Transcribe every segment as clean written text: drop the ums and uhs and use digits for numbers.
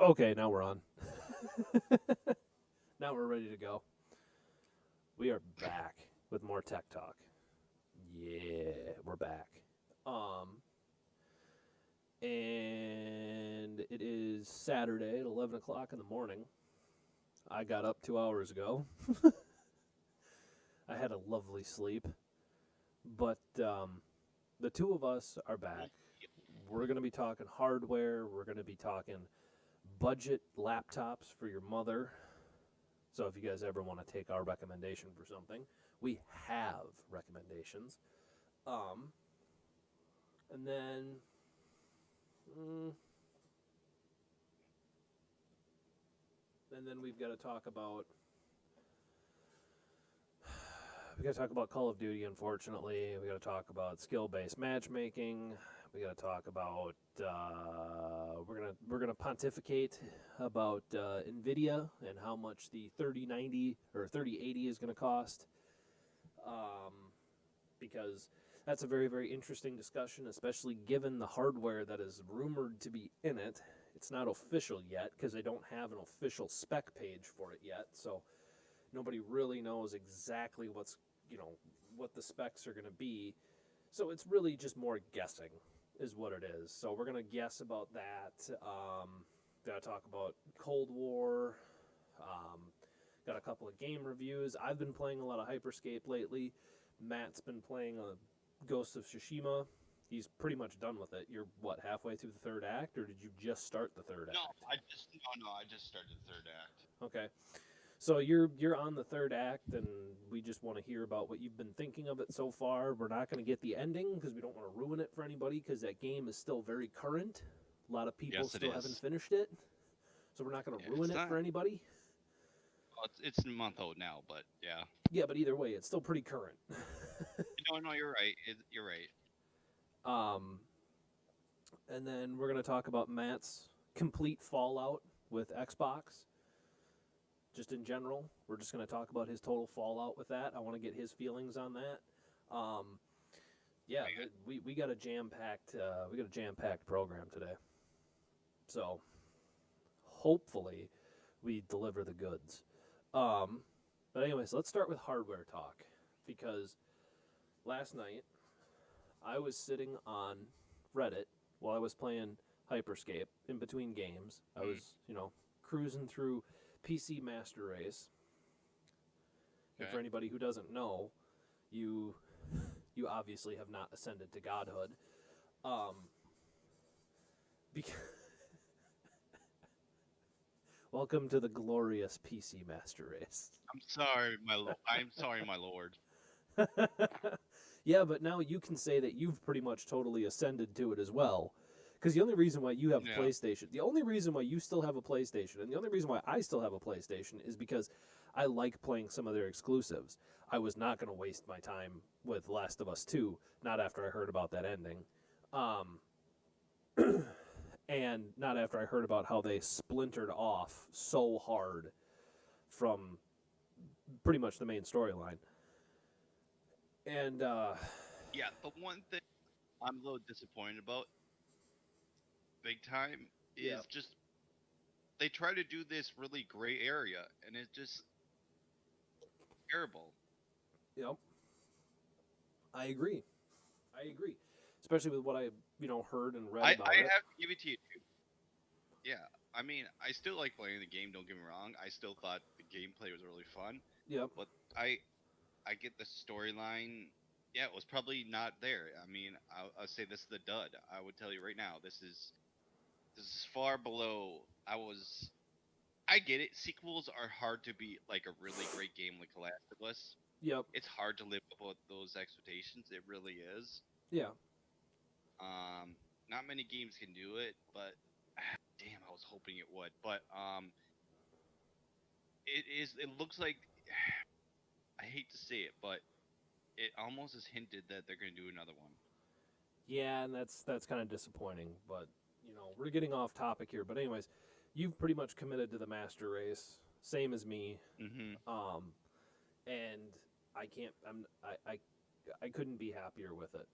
Okay, now we're on. Now we're ready to go. We are back with more tech talk. Yeah, we're back. Um, and it is Saturday at 11 o'clock in the morning. I got up 2 hours ago. I had a lovely sleep. But the two of us are back. We're going to be talking hardware. We're going to be talking budget laptops for your mother. So if you guys ever want to take our recommendation for something, we have recommendations. Um, and then, mm, and then we've got to talk about Call of Duty. Unfortunately, we got to talk about skill-based matchmaking. We got to talk about we're gonna pontificate about Nvidia and how much the 3090 or 3080 is going to cost. Um, because that's a very, very interesting discussion, especially given the hardware that is rumored to be in it. It's not official yet because they don't have an official spec page for it yet, so nobody really knows exactly what the specs are going to be. So it's really just more guessing, is what it is. So we're going to guess about that. Got to talk about Cold War. Um, got a couple of game reviews. I've been playing a lot of Hyperscape lately. Matt's been playing Ghost of Tsushima. He's pretty much done with it. You're what, halfway through the third act, or did you just start the third act? I just started the third act. Okay, so you're on the third act, and we just want to hear about what you've been thinking of it so far. We're not going to get the ending because we don't want to ruin it for anybody because that game is still very current. A lot of people Yes, it still haven't is. finished it, so we're not going to Yeah, ruin it's it not. for anybody. Well, it's a month old now, but yeah. Yeah, but either way, it's still pretty current. No, you're right. You're right. um, and then we're going to talk about Matt's complete fallout with Xbox. Just in general, we're just going to talk about his total fallout with that. I want to get his feelings on that. Um, yeah, Very good. we got a jam packed program today. So hopefully we deliver the goods. Um, but anyways, let's start with hardware talk because last night I was sitting on Reddit while I was playing Hyperscape in between games. I Mm, was, cruising through PC Master Race. And for okay. anybody who doesn't know, you you obviously have not ascended to godhood. Um, because welcome to the glorious PC Master Race. I'm sorry, my lord. Yeah, but now you can say that you've pretty much totally ascended to it as well. Because the only reason why you have a Yeah. PlayStation, the only reason why you still have a PlayStation, and the only reason why I still have a PlayStation is because I like playing some of their exclusives. I was not going to waste my time with Last of Us 2, not after I heard about that ending. Um, and not after I heard about how they splintered off so hard from pretty much the main storyline. And Yeah. The one thing I'm a little disappointed about, big time, yeah, is just they try to do this really gray area, and it's just terrible. yep, I agree. I agree, especially with what I heard and read I about it. have to give it to you. Yeah. I mean, I still like playing the game. Don't get me wrong. I still thought the gameplay was really fun, Yep. but I get the storyline. Yeah, it was probably not there. I mean, I'll say this is the dud. I would tell you right now, this is far below. I get it. Sequels are hard to beat like a really great game like The Last of Us. Yep. It's hard to live up with those expectations. It really is. Yeah. Um, Not many games can do it, but damn, I was hoping it would. But it is. It looks like I hate to say it, but it almost is hinted that they're going to do another one. Yeah, and that's kind of disappointing. But we're getting off topic here. But anyways, you've pretty much committed to the master race, same as me. Mm-hmm. Um, and I can't. I couldn't be happier with it.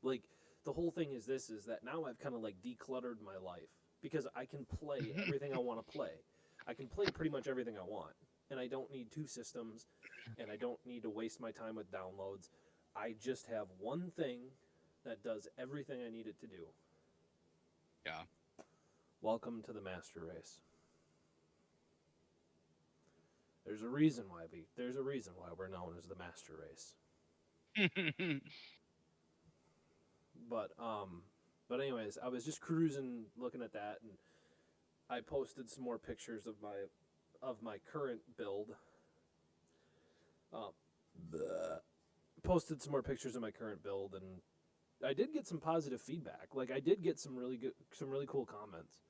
Like the whole thing is this: is that now I've kind of like decluttered my life. because I can play everything I want to play. I can play pretty much everything I want, and I don't need two systems, and I don't need to waste my time with downloads. I just have one thing that does everything I need it to do. Yeah. Welcome to the Master Race. There's a reason why we're known as the Master Race. But anyways, I was just cruising looking at that, and I posted some more pictures of my current build. Posted some more pictures of my current build, and I did get some positive feedback. Like, I did get some really cool comments.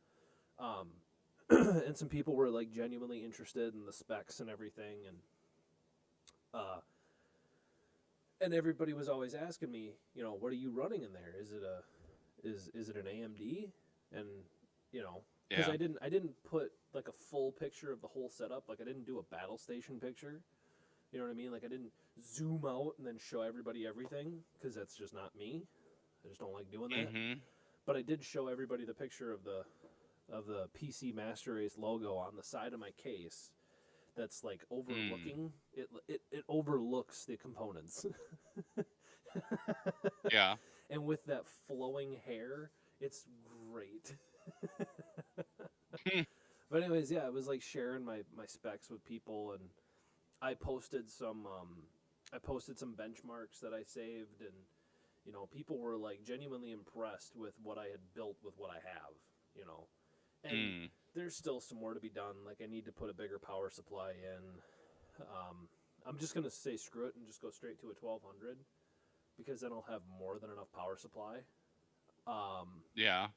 And some people were like genuinely interested in the specs and everything, and everybody was always asking me, what are you running in there? Is it an AMD? And because Yeah. I didn't put like a full picture of the whole setup. Like, I didn't do a battle station picture. You know what I mean? Like, I didn't zoom out and then show everybody everything, because that's just not me. I just don't like doing that. Mhm. But I did show everybody the picture of the PC Master Race logo on the side of my case. That's like overlooking it overlooks the components. Yeah. And with that flowing hair, it's great. But anyways, yeah, it was like sharing my specs with people, and I posted some benchmarks that I saved, and people were like genuinely impressed with what I had built with what I have, and there's still some more to be done. Like, I need to put a bigger power supply in. I'm just gonna say screw it and just go straight to a 1200, because then I'll have more than enough power supply. Yeah.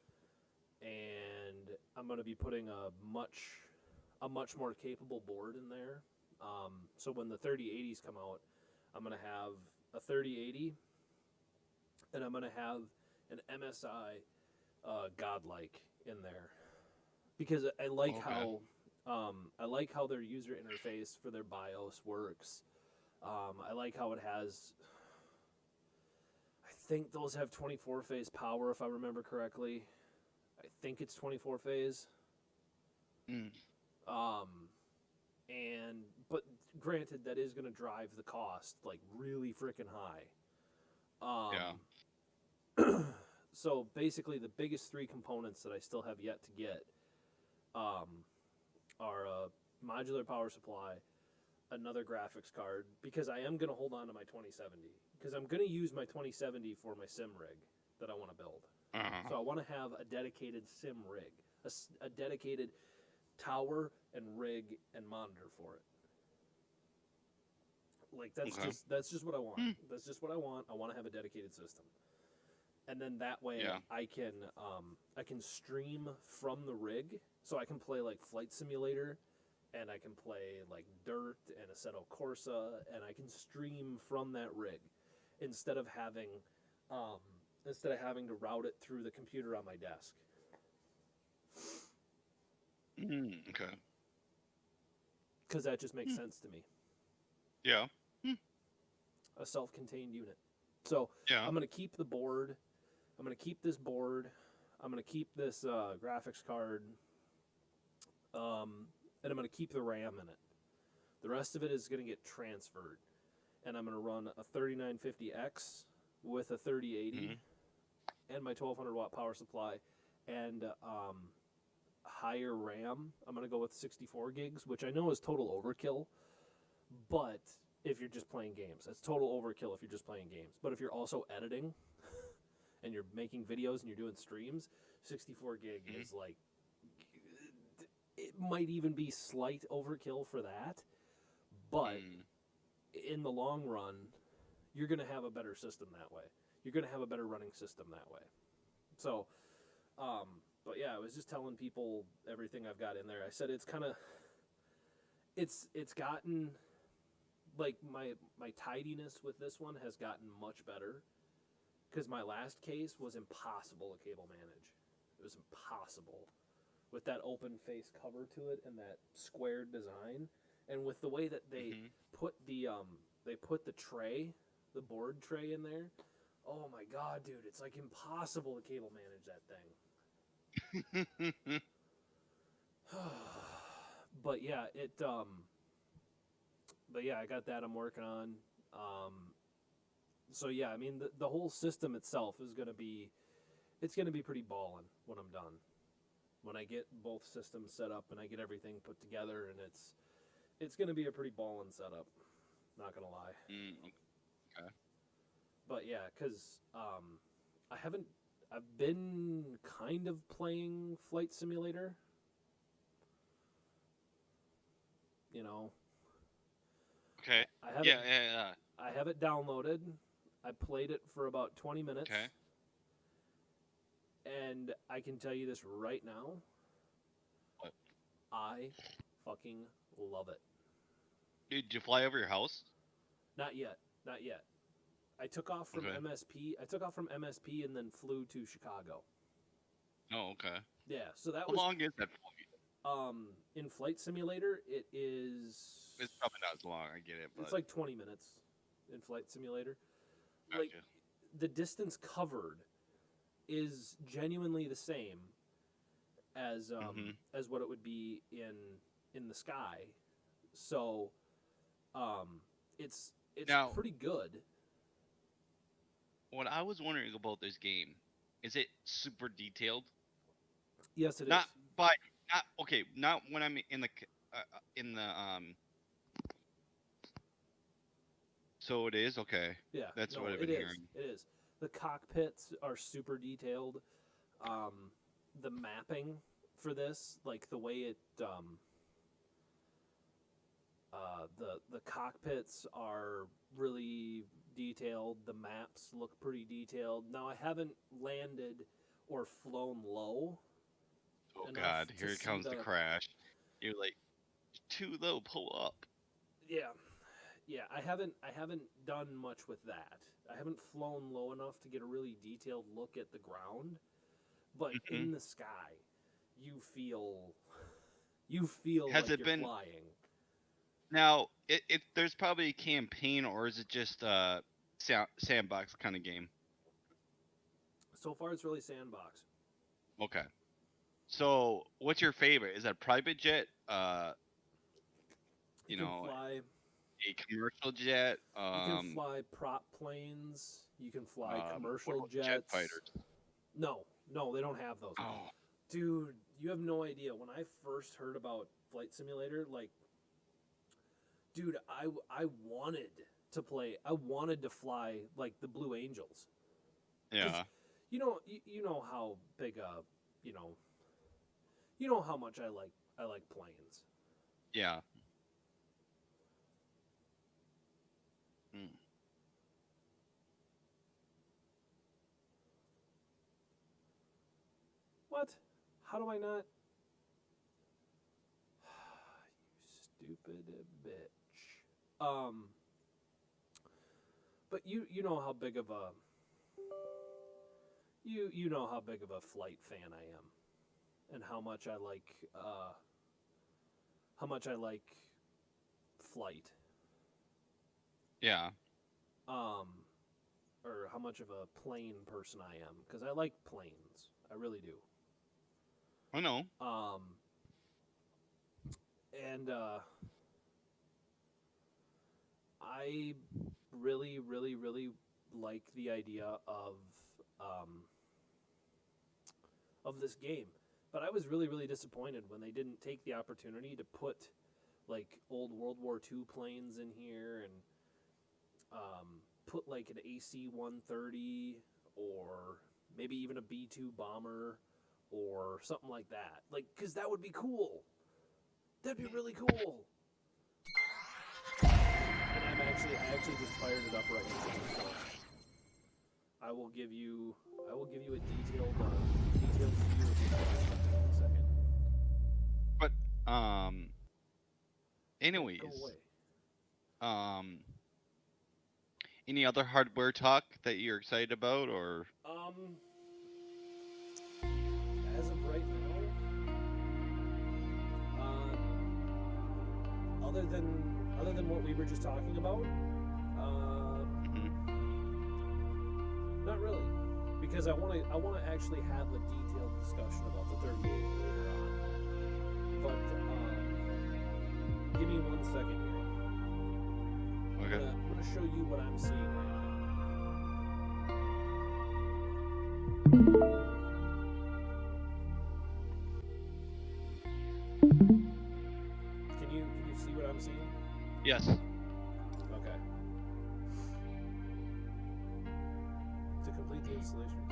And I'm gonna be putting a much more capable board in there. So when the 3080s come out, I'm gonna have a 3080, and I'm gonna have an MSI Godlike in there, because I like Okay. how their user interface for their BIOS works. I like how it has. I think those have 24 phase power, if I remember correctly. I think it's 24 phase. Mm. Um, but granted, that is going to drive the cost like really freaking high. Yeah. So basically, the biggest three components that I still have yet to get um, are a modular power supply, another graphics card, because I am going to hold on to my 2070, because I'm going to use my 2070 for my sim rig that I want to build. Uh-huh. So I want to have a dedicated sim rig, a dedicated tower and rig and monitor for it. Like, Okay. that's just what I want. That's just what I want. I want to have a dedicated system, and then that way Yeah. I can stream from the rig, so I can play like Flight Simulator, and I can play like Dirt and Assetto Corsa, and I can stream from that rig instead of having um, to route it through the computer on my desk. Okay. Because that just makes sense to me. Yeah. A self-contained unit. So Yeah. I'm gonna keep the board. I'm gonna keep this board. I'm gonna keep this graphics card, and I'm gonna keep the RAM in it. The rest of it is gonna get transferred, and I'm gonna run a 3950X with a 3080 and my 1200 watt power supply, and higher RAM. I'm gonna go with 64 gigs, which I know is total overkill, but if you're just playing games, that's total overkill if you're just playing games. But if you're also editing and you're making videos and you're doing streams, 64 gig is like, it might even be slight overkill for that, but in the long run, you're going to have a better system that way. You're going to have a better running system that way. So, but yeah, I was just telling people everything I've got in there. I said it's kind of, it's gotten, like, my tidiness with this one has gotten much better, because my last case was impossible to cable manage. It was impossible with that open face cover to it and that squared design, and with the way that they put the tray, the board tray in there. Oh my god, dude, it's like impossible to cable manage that thing. But yeah, but yeah, I got that I'm working on. Um, so yeah, I mean the whole system itself is gonna be it's gonna be pretty ballin' when I'm done. When I get both systems set up and I get everything put together, and it's gonna be a pretty ballin' setup. Not gonna lie. Okay. But yeah, because I haven't. I've been kind of playing Flight Simulator. You know, Okay. I have it. Yeah, yeah, yeah. I have it downloaded. I played it for about 20 minutes, Okay. and I can tell you this right now. What? I fucking love it. Did you fly over your house? Not yet. Not yet. I took off from Okay. MSP. I took off from MSP and then flew to Chicago. Oh, okay. Yeah, so that How was long is that flight? in Flight Simulator. It is. It's probably not as long. I get it, It's but like 20 minutes in Flight Simulator. Like gotcha. the distance covered is genuinely the same Hmm. as what it would be in the sky. So it's Now, pretty good. what I was wondering about this game is it super detailed? Yes, it Not is. by not okay. Not when I'm in the So it is okay. Yeah, That's what no, I've it been is. hearing. It is. The cockpits are super detailed. Um, the mapping for this, like the way it the cockpits are really detailed. The maps look pretty detailed. Now I haven't landed or flown low Oh enough God, to here see comes the the. crash. You're like too low. Pull up. Yeah, yeah. I haven't done much with that. I haven't flown low enough to get a really detailed look at the ground. But Hmm. in the sky, you feel you feel Has like it you're been flying. now? There's probably a campaign, or is it just a sandbox kind of game? So far, it's really sandbox. Okay. So what's your favorite? Is that private jet? You You can know, fly a commercial jet. You can fly prop planes. You can fly What commercial about jet jets. fighters? No, no, they don't have those. Oh, Dude, you have no idea. When I first heard about Flight Simulator, like, dude, I wanted to play. I wanted to fly like the Blue Angels, because yeah, you know how big a you know you know how much I like planes. yeah. Mm. What? How do I not? You stupid bitch. But you know how big of a you know how big of a flight fan I am, and how much I like flight, Yeah, um, or how much of a plane person I am, because I like planes, I really do. I know. And I really, really, really like the idea um, of this game. But I was really, really disappointed when they didn't take the opportunity to put like old World War II planes in here, and put like an AC 130, or maybe even a B 2 bomber or something like that. Like, because that would be cool. That'd be really cool. And I actually just fired it up right now. So I will give you a detailed view of the in a second. But um, Yeah, go away. anyways, um, any other hardware talk that you're excited about, or Um, as of right now, other than what we were just talking about, uh, Mhm. not really. because I want to actually have a detailed discussion about the 38 later on. But give me 1 second here. Okay. I'm gonna show you what I'm seeing right now. Can you see what I'm seeing? Yes. Okay. To complete the installation,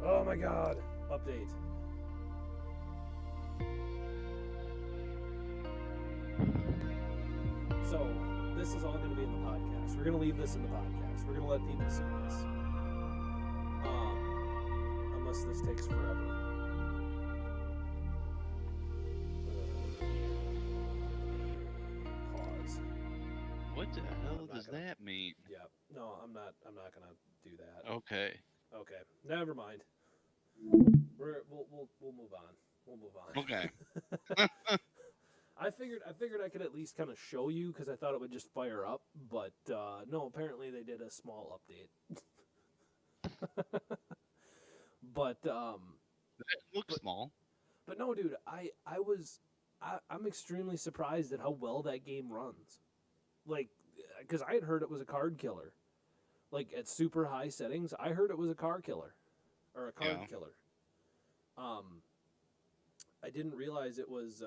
oh my god! Update. So this is all going to be in the podcast. We're going to leave this in the podcast. We're going to let people see this, unless this takes forever. Pause. What the hell I'm not does gonna. that mean? Yeah. No, I'm not. I'm not going to do that. Okay. Okay. Never mind. We'll move on. We'll move on. Okay. I figured I could at least kind of show you because I thought it would just fire up, but no. Apparently they did a small update. But It looks small. but no, dude. I'm extremely surprised at how well that game runs. Like, because I had heard it was a card killer. Like at super high settings, I heard it was a car killer, or a card Yeah. killer. I didn't realize it was.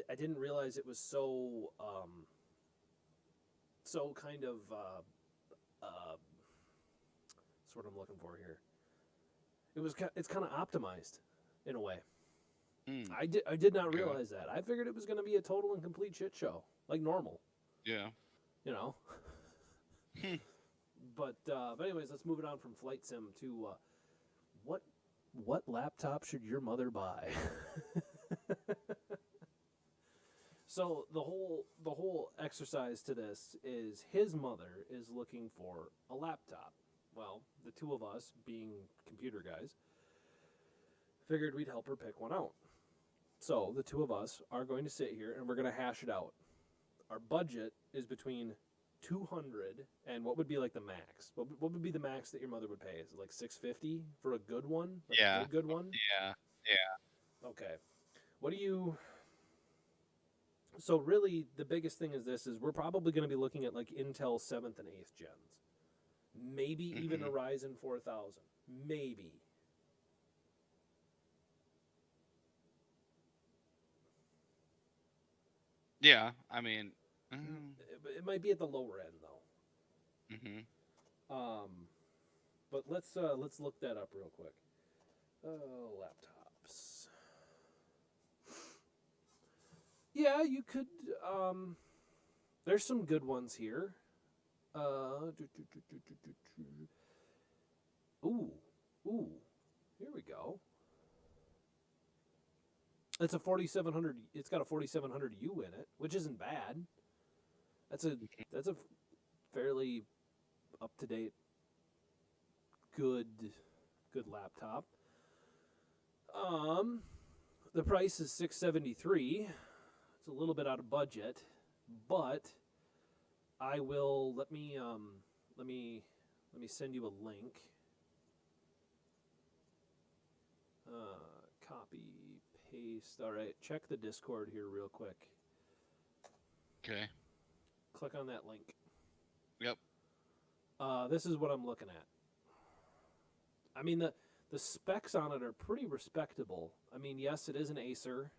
I didn't realize it was so so kind of that's what I'm looking for here. It's kind of optimized in a way. Mm. I did not Okay. realize that. I figured it was going to be a total and complete shit show, like normal, Yeah. you know. Hmm. But anyways, let's move it on from flight sim to what laptop should your mother buy? So the whole exercise to this is his mother is looking for a laptop. Well, the two of us, being computer guys, figured we'd help her pick one out. So the two of us are going to sit here and we're going to hash it out. Our budget is between 200 and what would be like the max? What would be the max that your mother would pay? Is it like 650 for a good one? Like Yeah. a good one? Yeah. Yeah. Okay. What do you So really, the biggest thing is this: is we're probably going to be looking at like Intel 7th and 8th gens, maybe even a Ryzen 4000, maybe. Yeah. I mean. It might be at the lower end though. Mm-hmm. But let's look that up real quick. Laptops. Yeah, you could. There's some good ones here. Ooh, ooh. Here we go. It's a 4700. It's got a 4700U in it, which isn't bad. That's a fairly up to date, good laptop. The price is $673. It's a little bit out of budget, but I will let me send you a link. Copy, paste. All right, check the Discord here real quick. Okay. Click on that link. Yep. This is what I'm looking at. I mean, the specs on it are pretty respectable. I mean, yes, it is an Acer.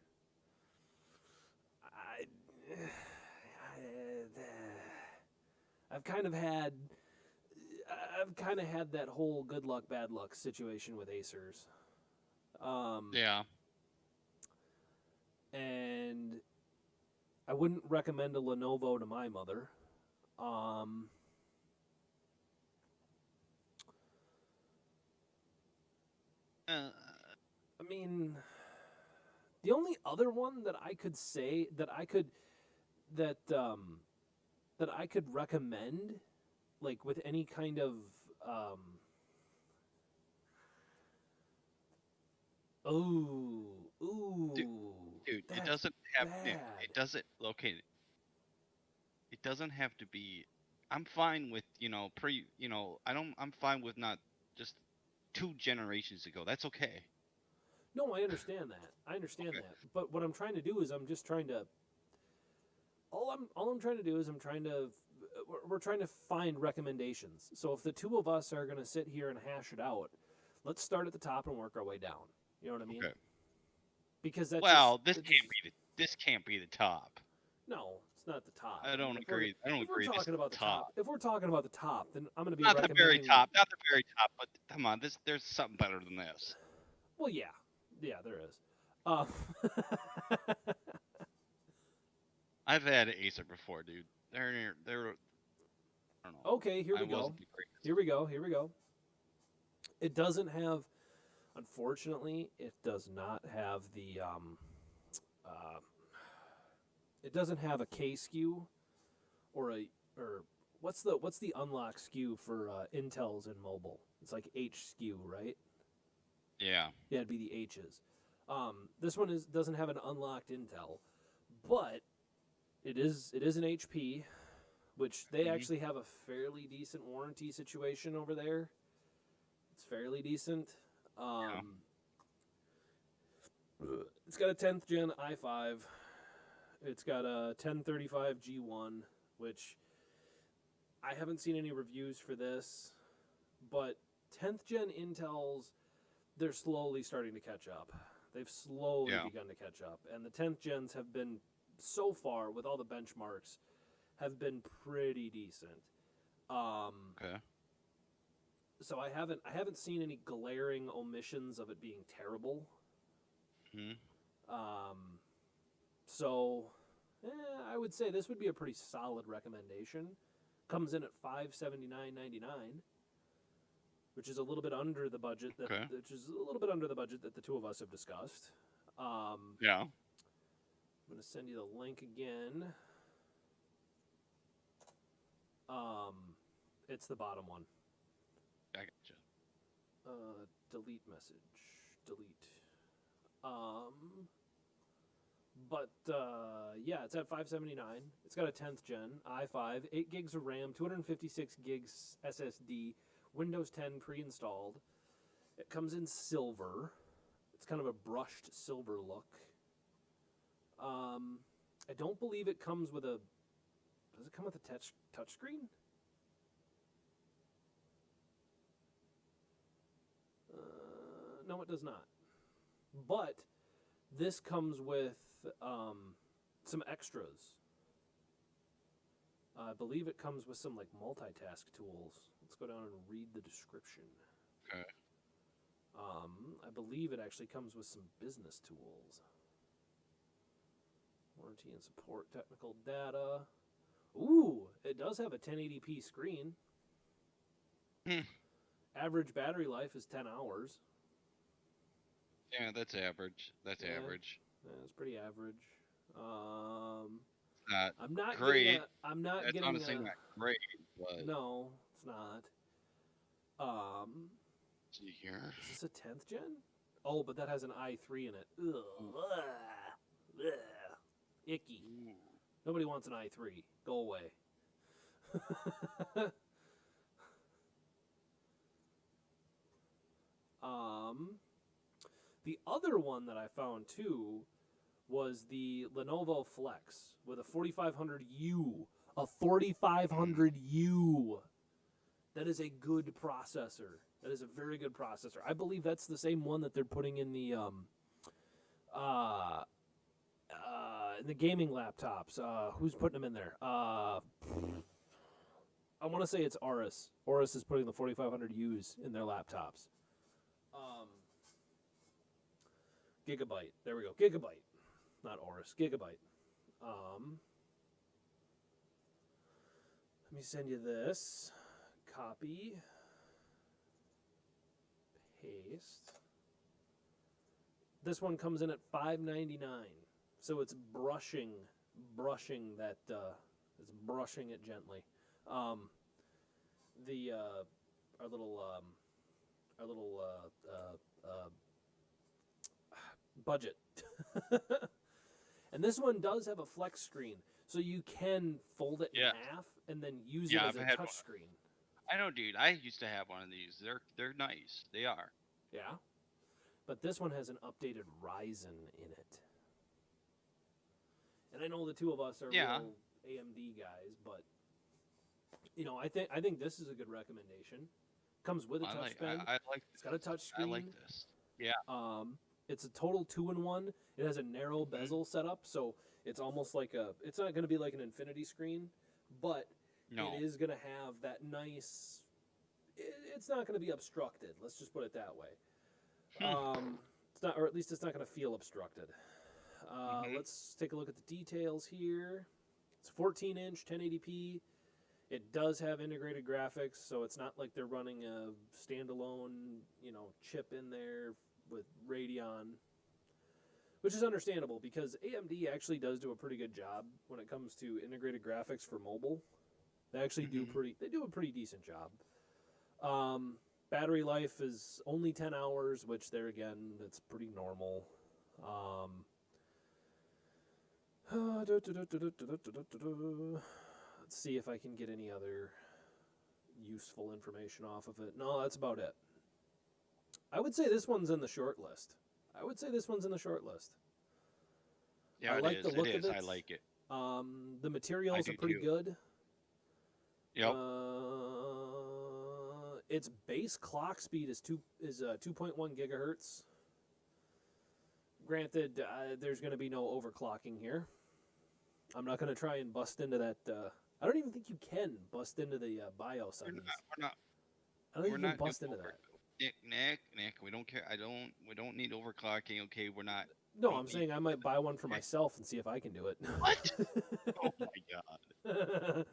I've kind of had that whole good luck bad luck situation with Acers. Yeah. And I wouldn't recommend a Lenovo to my mother. I mean, the only other one that I could say that I could recommend, like with any kind of Dude, it that's doesn't have. bad. It doesn't locate. It doesn't have to be I'm fine with I'm fine with not just 2 generations ago. That's okay. No, I understand that. I understand Okay. that. But what I'm trying to do is I'm just trying to all I'm trying to do is we're trying to find recommendations. So if the two of us are going to sit here and hash it out, let's start at the top and work our way down. You know what I mean? Okay. Because Well, that just this can't be the top. no, it's not the top. I I mean, don't agree. I don't if we're agree. This talking is about the the top. top, if we're talking about the top, then I'm going to be Not the very recommending. top. Not the very top. But come on, there's something better than this. Well, yeah, there is. Um, I've had Acer before, dude. They're I don't know. okay, here I we go. wasn't the greatest. Here we go. Here we go. It doesn't have, unfortunately, it does not have the uh, it doesn't have a K SKU or a or what's the unlock SKU for Intel's in mobile? It's like H SKU, right? Yeah. Yeah, it'd be the H's. This one doesn't have an unlocked Intel, but it is an HP, which they Hmm. actually have a fairly decent warranty situation over there. It's fairly decent. Yeah. Um, it's got a 10th gen i5. It's got a 1035 G1, which I haven't seen any reviews for this, but 10th gen Intels, they're slowly starting to catch up. They've slowly Yeah. begun to catch up, and the 10th gens have been so far with all the benchmarks have been pretty decent. Um, Okay. so I haven't seen any glaring omissions of it being terrible. Hmm. Um, so I would say this would be a pretty solid recommendation. Comes in at $579.99, which is a little bit under the budget Okay. that the two of us have discussed. Yeah. I'm going to send you the link again. Um, it's the bottom one. I gotcha. Delete message. Delete. But yeah, it's at $579. It's got a 10th gen i5, 8 gigs of RAM, 256 gigs SSD, Windows 10 pre-installed. It comes in silver. It's kind of a brushed silver look. I don't believe it comes with a. Does it come with a touchscreen? No, it does not. But this comes with some extras. I believe it comes with some like multitask tools. Let's go down and read the description. Okay. I believe it actually comes with some business tools. Warranty and support, technical data. Ooh, it does have a 1080p screen. Hmm. Average battery life is 10 hours. Yeah, that's average. That's Yeah, average. that's pretty average. It's not I'm not getting great. a. I'm not It's getting honestly a. not great, but No, it's not. let's see here. Is this a 10th gen? Oh, but that has an i3 in it. Ugh. Ooh. Ugh. Icky. Ooh. Nobody wants an i3. Go away. um, the other one that I found too was the Lenovo Flex with a 4500U. A Mm. 4500U. That is a good processor. That is a very good processor. I believe that's the same one that they're putting uh, in the gaming laptops. Who's putting them in there? I want to say it's Aorus. Aorus is putting the 4500Us in their laptops. Um, Gigabyte. There we go. Gigabyte. Not Aorus. Gigabyte. Let me send you this. Copy. Paste. This one comes in at $5.99. So it's brushing that. It's brushing it gently. The our little budget. And this one does have a flex screen, so you can fold it in Yeah. half and then use it Yeah, as I've a had one. touchscreen. I know, dude. I used to have one of these. They're nice. They are. Yeah, but this one has an updated Ryzen in it. And I know the two of us are Yeah, real AMD guys, but I think this is a good recommendation. Comes with a touchpad. I like It's got a this. touch I like screen. this. Yeah. It's a total 2-in-1. It has a narrow Hmm. bezel setup, so it's almost like a. It's not going to be like an infinity screen, but it No. is going to have that nice. It's not going to be obstructed. Let's just put it that way. Hmm. It's not, or at least it's not going to feel obstructed. Hmm. Let's take a look at the details here. It's 14-inch, 1080p. It does have integrated graphics, so it's not like they're running a standalone, chip in there with Radeon, which is understandable because AMD actually does do a pretty good job when it comes to integrated graphics for mobile. They actually Hmm. do a pretty decent job. Um, Battery life is only 10 hours, which there again, that's pretty normal. Um, let's see if I can get any other useful information off of it. No, that's about it. I would say this one's in the short list. I would say this one's in the short list. I Yeah, it like the is. It look of is. I it. like it. The I materials are do pretty too. good. Yep. Its base clock speed is 2.1 gigahertz. Granted, there's going to be no overclocking here. I'm not going to try and bust into that. I don't even think you can bust into the BIOS on We're not. these. We're not. I don't think We're you can not doing bust into over. that. Nick. We don't care. I don't. We don't need overclocking. Okay. We're not. No, Don't I'm need. saying I might buy one for myself and see if I can do it. What? Oh my god.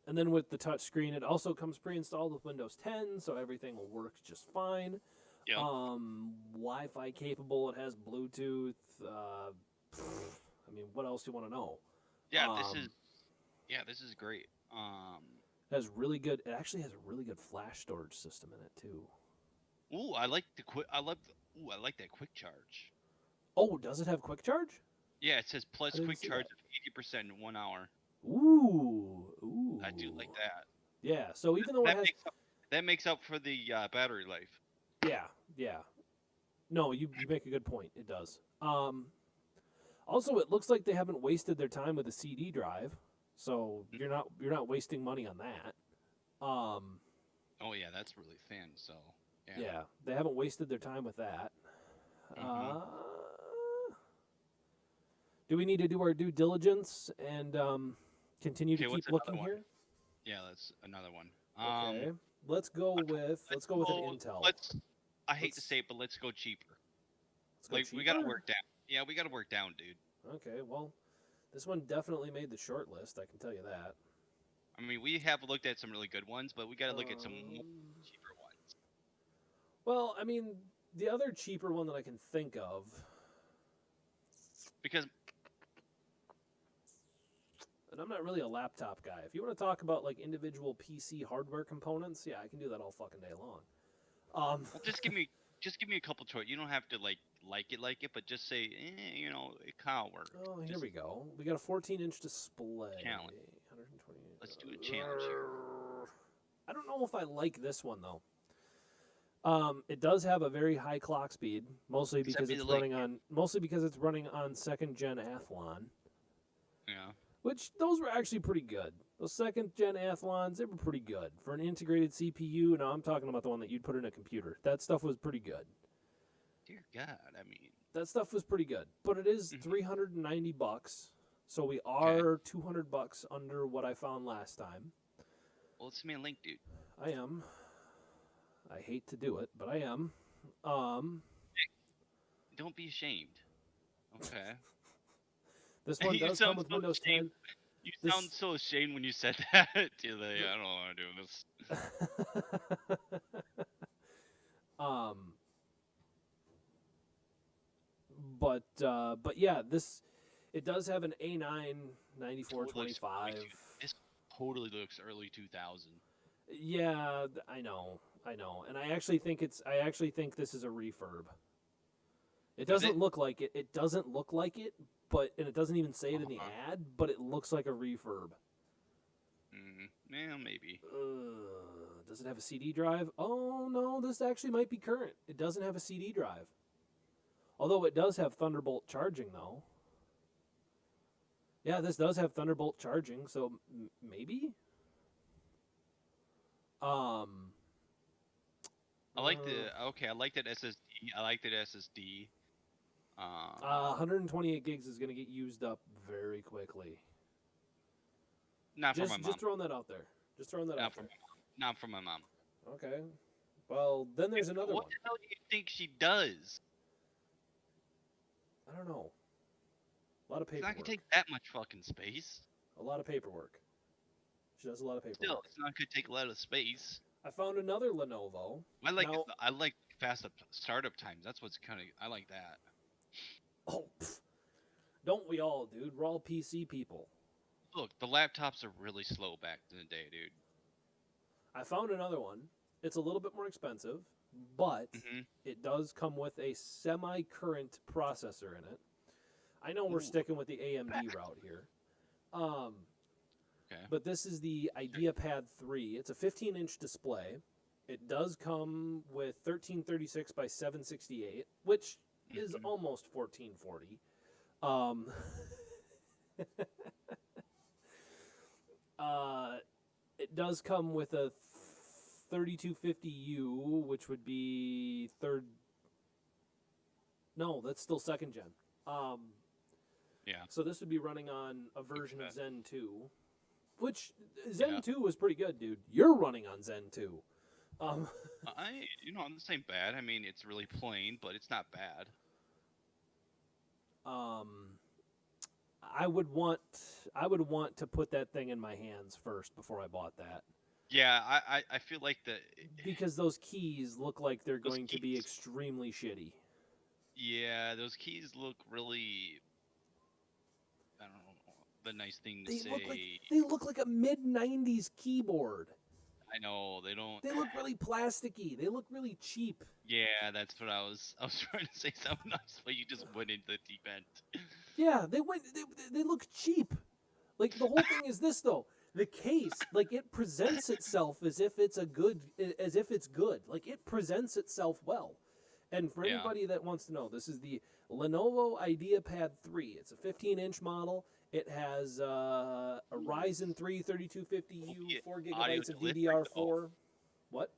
And then with the touch screen, it also comes pre-installed with Windows 10, so everything will work just fine. Yep. Wi-Fi capable. It has Bluetooth. I mean, what else do you want to know? Yeah. This is. Um, Yeah. This is great. it has really good. It actually has a really good flash storage system in it too. Ooh. I like the quick. I love. Ooh. I like that quick charge. Oh, does it have quick charge? Yeah. It says I plus didn't quick see charge that. of 80% in 1 hour. Ooh. I do like that. Yeah. So even though it That has, makes up. That makes up for the battery life. yeah, yeah. No, you make a good point. It does. Also, it looks like they haven't wasted their time with a CD drive, so you're not wasting money on that. Oh yeah, that's really thin. So yeah. Yeah, they haven't wasted their time with that. Mm-hmm. Uh, do we need to do our due diligence and continue to Okay, what's keep another looking one? here? Yeah, that's another one. Okay, let's go with Let's an go. Intel. Let's. I hate to Let's say it, but let's go cheaper. let's go Like we gotta cheaper. work down. Yeah, we gotta work down, dude. Okay, well, this one definitely made the short list. I can tell you that. I mean, we have looked at some really good ones, but we gotta look at some more Um, cheaper ones. well, I mean, the other cheaper one that I can think of, Because and I'm not really a laptop guy. If you want to talk about like individual PC hardware components, yeah, I can do that all fucking day long. well, just give me a couple choice. You don't have to like it, but just say, it kind of worked. oh, here Just we go. We got a 14-inch display. challenge. 120. Let's do a challenge here. I don't know if I like this one though. It does have a very high clock speed, Send me the link. mostly because it's running on second gen Athlon, Yeah. which those were actually pretty good. Those second gen Athlons, they were pretty good for an integrated CPU. No, I'm talking about the one that you'd put in a computer. That stuff was pretty good. Dear God, I mean. That stuff was pretty good, but it is Mhm. $390, so we Okay. are $200 under what I found last time. Well, send me a link, dude. I am. I hate to do it, but I am. Um, Don't be ashamed. Okay. this one You does come sound with so Windows ashamed. 10. You sound This so ashamed when you said that. You're like, I don't want to do this. um, but yeah, this it does have an A9 Totally looks early 9425. This totally looks early 2000. Yeah, I know, and I actually think this is a refurb. It Is it? doesn't look like it. It doesn't look like it, but and it doesn't even say it in the Uh-huh. ad, but it looks like a refurb. Yeah, maybe. Does it have a CD drive? Oh no, this actually might be current. It doesn't have a CD drive. Although it does have Thunderbolt charging though. Yeah, this does have Thunderbolt charging, so maybe. Um, I like uh, the okay. I like that SSD. I like that SSD. 128 gigs is going to get used up very quickly. Not for my Just mom. throwing that out there. Just throwing that Not out for my there. mom. Not for my mom. Okay. Well, then there's another What one. the hell do you think she does? I don't know. A lot of It's not gonna paperwork. take that much fucking space. A lot of paperwork. She does a lot of Still, paperwork. it's not gonna take a lot of space. I found another Lenovo. Now, I like fast up startup times. That's what's kind of I like that. oh, don't we all, dude? We're all PC people. Look, the laptops are really slow back in the day, dude. I found another one. It's a little bit more expensive, but Mm-hmm. it does come with a semi-current processor in it. I know we're Ooh, sticking with the AMD back. route here. Um, Okay. but this is the IdeaPad 3. It's a 15-inch display. It does come with 1336 by 768, which is Mm-hmm. almost 1440. Um, uh, it does come with a 3250U, which would be third. No, that's still second gen. Um, Yeah. so this would be running on a version of Okay. Zen 2, which Yeah. Zen 2 was pretty good, dude. You're running on Zen 2. Um, This ain't bad. I mean, it's really plain, but it's not bad. um, I would want I would want to put that thing in my hands first before I bought that. Yeah, I feel like Because those keys look like they're those going to be keys. extremely shitty. Yeah, those keys look really. I don't know the nice thing to say. They look like a mid '90s keyboard. I know they don't. They look really plasticky. They look really cheap. Yeah, that's what I was. I was trying to say something nice, but you just went into the deep end. Yeah, they look cheap. Like the whole thing is this though. The case, like it presents itself as if it's good. Like it presents itself well. And for Yeah. anybody that wants to know, this is the Lenovo IdeaPad 3. It's a 15-inch model. It has a Ryzen 3 3250U, Albeit 4 audio gigabytes of delivery though. DDR4. What?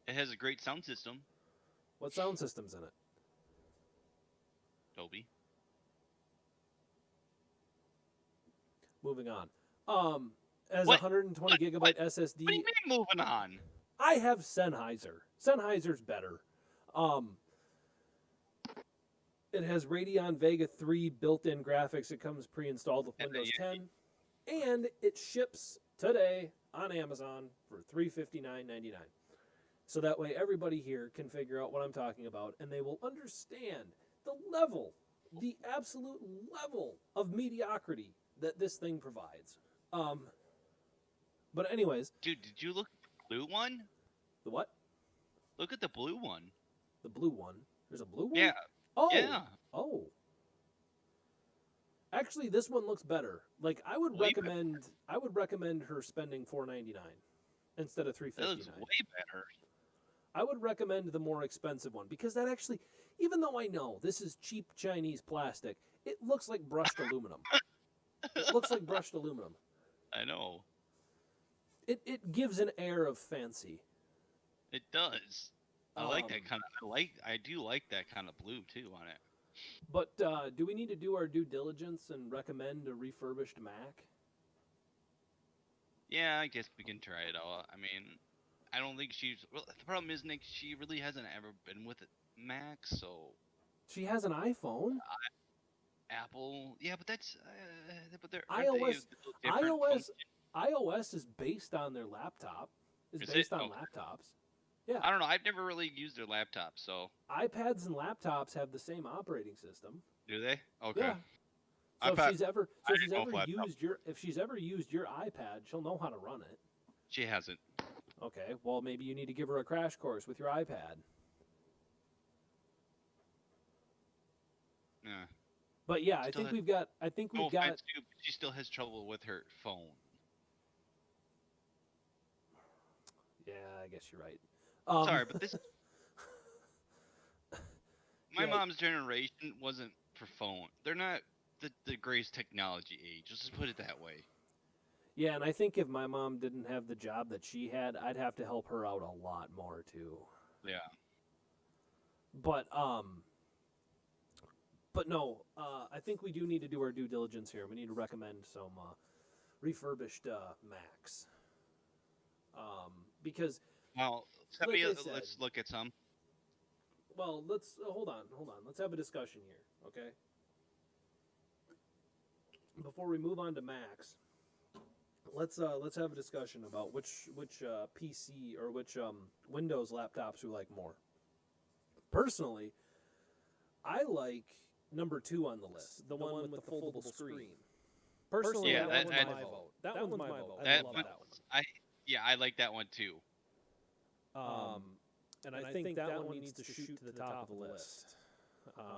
It has a great sound system, What sound system's in it? Toby. Moving on. As What? 120 What? What? gigabyte What do you SSD. mean moving on? I have Sennheiser. Sennheiser's better. Um, it has Radeon Vega 3 built-in graphics. It comes pre-installed with Windows Yeah, 10, and it ships today on Amazon for $359.99. So that way everybody here can figure out what I'm talking about, and they will understand the absolute level of mediocrity that this thing provides. Um, but anyways, dude, did you look at the blue one? the what? Look at the blue one. The blue one. There's a blue one? Yeah. Oh. Yeah. Oh. Actually, this one looks better. Like I would recommend her spending $499 instead of That looks $359. way better. I would recommend the more expensive one because that actually, even though I know this is cheap Chinese plastic, it looks like brushed aluminum. It looks like brushed aluminum. I know. It gives an air of fancy. It does. I like that Um, kind of. I do like that kind of blue too on it. But do we need to do our due diligence and recommend a refurbished Mac? Yeah, I guess we can try it out. I mean, I don't think she's. Well, the problem is, Nick, she really hasn't ever been with Mac, so She has an iPhone. Apple. Yeah, but that's. But they're aren't they a iOS little different iOS function? iOS is based on their laptop. Is Is it? based on Okay. laptops. Yeah. I don't know. I've never really used their laptop, so iPads and laptops have the same operating system. do they? Okay. Yeah. So iPad. if I she's didn't know ever if laptop. used your iPad, she'll know how to run it. She hasn't. Okay. Well, maybe you need to give her a crash course with your iPad. Yeah. But yeah, Still has, I think no we've got. offense to you, but she still has trouble with her phone. Yeah, I guess you're right. Sorry, but this my yeah, mom's generation wasn't for phone. They're not the greatest technology age. Let's just put it that way. yeah, and I think if my mom didn't have the job that she had, I'd have to help her out a lot more too. Yeah. But but no, I think we do need to do our due diligence here. We need to recommend some refurbished Macs, because, Well, like I said, let's look at some. well, let's hold on. Let's have a discussion here, okay? Before we move on to Macs, let's have a discussion about which PC or which Windows laptops we like more. Personally, I like number 2 on the list, the one with the foldable screen. Personally, Yeah, that one's my vote. That one's my vote. I that love one, that one. I like that one too. And I think that one needs to shoot to the top of the list.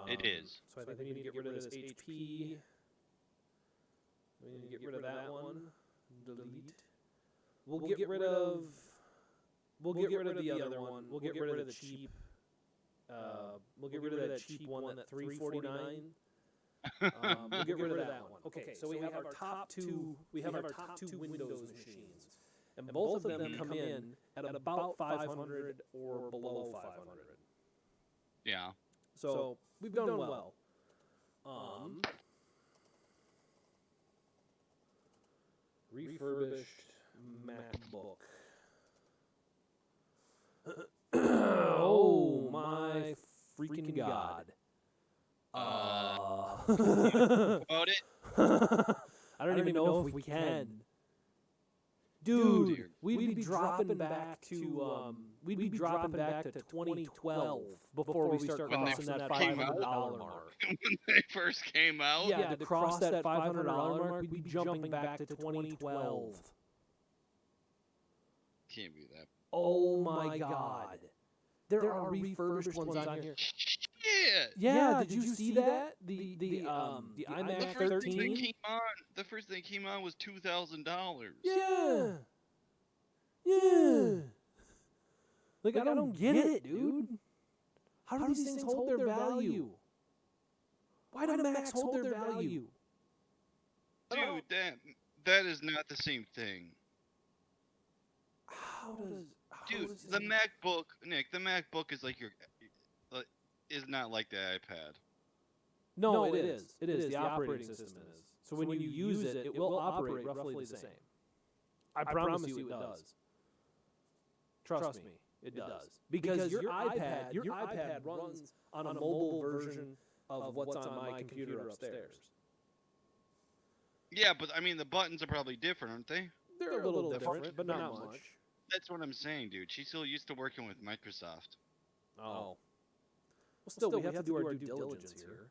It is. So I think we need to get rid of this HP. We need to get rid of that one. Delete. We'll get rid of the other one. We'll get rid of the cheap. We'll get rid of that cheap one, that $349. We'll get rid of that one. Okay, so we have our top two. We have our top two Windows machines, and both of them come in at about 500 or below 500. Yeah. So we've done well. Refurbished MacBook. Oh my freaking god! About it. I don't even know if we can. Dude, we'd be dropping back to 2012 before we start crossing that $500 mark. When they first came out. Yeah, to cross that $500 mark, we'd be jumping back to 2012. Can't be that. Oh my god. There are refurbished ones on here. Shit. Yeah, did you see that? The iMac 13? The first thing came on was $2,000. Yeah. Yeah. Like, I don't get it, dude. How do these things hold their value? Why do Macs hold their value? Dude, that is not the same thing. Dude, the MacBook, Nick, the MacBook is like is not like the iPad. No, it is. It is. The operating system is. So when you use it, it will operate roughly the same. I promise you it does. Trust me, it does. Because your iPad runs on a mobile version of what's on my computer upstairs. Yeah, but I mean the buttons are probably different, aren't they? They're a little different, but not much. That's what I'm saying, dude. She's still used to working with Microsoft. Oh. Well, still, we have to do our due diligence here.